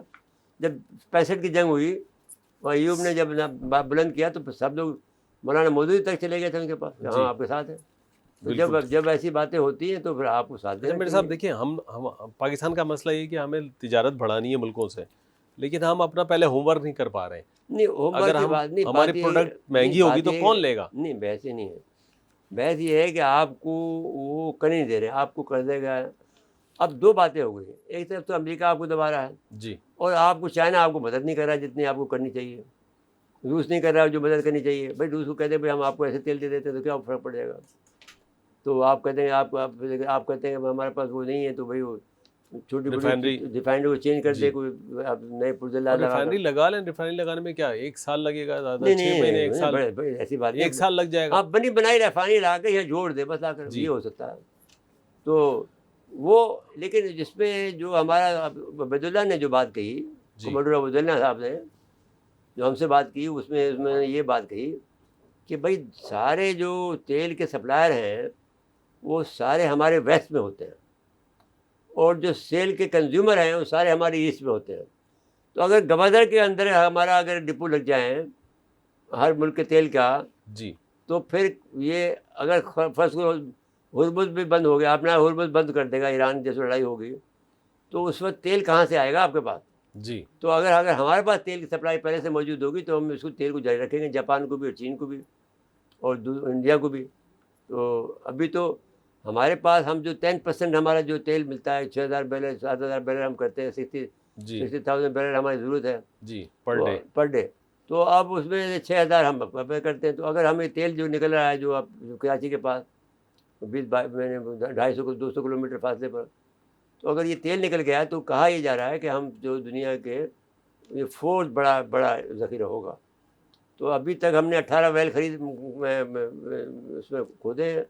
جب 65 کی جنگ ہوئی, اور ایوب نے جب بلند کیا تو سب لوگ مولانا مودودی تک چلے گئے تھے ان کے پاس, ہاں آپ کے ساتھ ہیں. تو جب ایسی باتیں ہوتی ہیں تو پھر آپ کو ساتھ دیں. میرے صاحب دیکھیں, ہم پاکستان کا مسئلہ یہ کہ ہمیں تجارت بڑھانی ہے ملکوں سے, لیکن ہم اپنا پہلے ہوم ورک نہیں کر پا رہے ہیں. نہیں ہوم ورک کی بات نہیں, ہماری پروڈکٹ مہنگی ہوگی تو کون لے گا؟ نہیں بحث ہی نہیں ہے. بحث یہ ہے کہ آپ کو وہ کر نہیں دے رہے, آپ کو کر دے گا. اب دو باتیں ہو گئی, ایک طرف تو امریکہ آپ کو دبا رہا ہے جی, اور آپ کو چائنا آپ کو مدد نہیں کر رہا جتنی آپ کو کرنی چاہیے. روس نہیں کر رہا جو مدد کرنی چاہیے. بھائی روس کو کہتے ہیں بھائی ہم آپ کو ایسے تیل دے دیتے ہیں تو کیا فرق پڑ جائے گا. تو آپ کہتے ہیں آپ کہتے ہیں ہمارے پاس وہ نہیں ہے, تو بھائی وہ چھوٹی ریفائنری کو چینج کر دے, کوئی نئے پرزے ریفائنری لگا لیں. ریفائنری لگانے میں کیا 1 سال لگے گا, زیادہ 6 مہینے, 1 سال, ایسی بات 1 سال لگ جائے گا. آپ بنی بنائی ریفائنری لا کے یہاں جوڑ دے بس, آ کر یہ ہو سکتا ہے. تو وہ لیکن جس میں جو ہمارا عبید اللہ نے جو بات کہی, کمانڈر عبید اللہ صاحب نے جو ہم سے بات کی, اس میں یہ بات کہی کہ بھائی سارے جو تیل کے سپلائر ہیں وہ سارے ہمارے ویسٹ میں ہوتے ہیں, اور جو سیل کے کنزیومر ہیں وہ سارے ہمارے ایسٹ میں ہوتے ہیں. تو اگر گوادر کے اندر ہمارا اگر ڈپو لگ جائیں ہر ملک کے تیل کا, جی, تو پھر یہ اگر فرض کو ہرمز بھی بند ہو گیا, اپنا ہرمز بند کر دے گا, ایران جیسے لڑائی ہوگی, تو اس وقت تیل کہاں سے آئے گا آپ کے پاس؟ جی, تو اگر ہمارے پاس تیل کی سپلائی پہلے سے موجود ہوگی تو ہم اس کو تیل کو جاری رکھیں گے, جاپان کو بھی اور چین کو بھی اور انڈیا کو بھی. تو ابھی تو ہمارے پاس ہم جو 10% ہمارا جو تیل ملتا ہے 6,000 بیرل 7,000 بیرل ہم کرتے ہیں, 60,000 بیرل ہماری ضرورت ہے جی پر ڈے. تو اب اس میں 6,000 ہم پے کرتے ہیں. تو اگر ہمیں تیل جو نکل رہا ہے جو اب کراچی کے پاس 250 کلومیٹر فاصلے پر, تو اگر یہ تیل نکل گیا تو کہا یہ جا رہا ہے کہ ہم جو دنیا کے یہ 4 بڑا ذخیرہ ہوگا. تو ابھی تک ہم نے 18 ویل خرید اس میں کھودے ہیں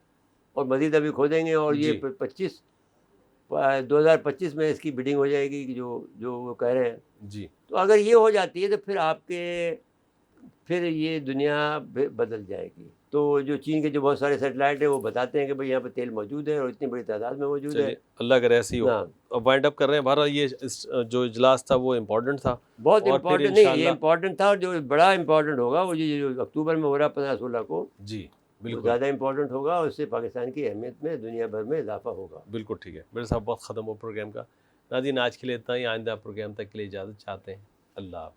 اور مزید ابھی کھودیں گے, اور یہ 2025 میں اس کی بڈنگ ہو جائے گی جو وہ کہہ رہے ہیں. جی, تو اگر یہ ہو جاتی ہے تو پھر آپ کے پھر یہ دنیا بدل جائے گی. تو جو چین کے جو بہت سارے سیٹلائٹ ہیں وہ بتاتے ہیں کہ بھئی یہاں پہ تیل موجود ہے اور اتنی بڑی تعداد میں موجود ہے. اللہ کرے ایسی ہو. اب وائنڈ اپ کر رہے ہیں. بہرحال یہ جو اجلاس تھا وہ امپورٹنٹ تھا, بہت امپورٹنٹ. نہیں یہ امپورٹنٹ تھا, اور جو بڑا امپورٹنٹ ہوگا وہ جو اکتوبر میں ہو رہا ہے 15-16 کو, جی بالکل زیادہ امپورٹنٹ ہوگا, اور اس سے پاکستان کی اہمیت میں دنیا بھر میں اضافہ ہوگا. بالکل ٹھیک ہے. میرے صاحب وقت ختم ہو پروگرام کا. ناظرین آج کے لیے اتنا ہی. آئندہ پروگرام تک کے لیے اجازت چاہتے ہیں. اللہ حافظ.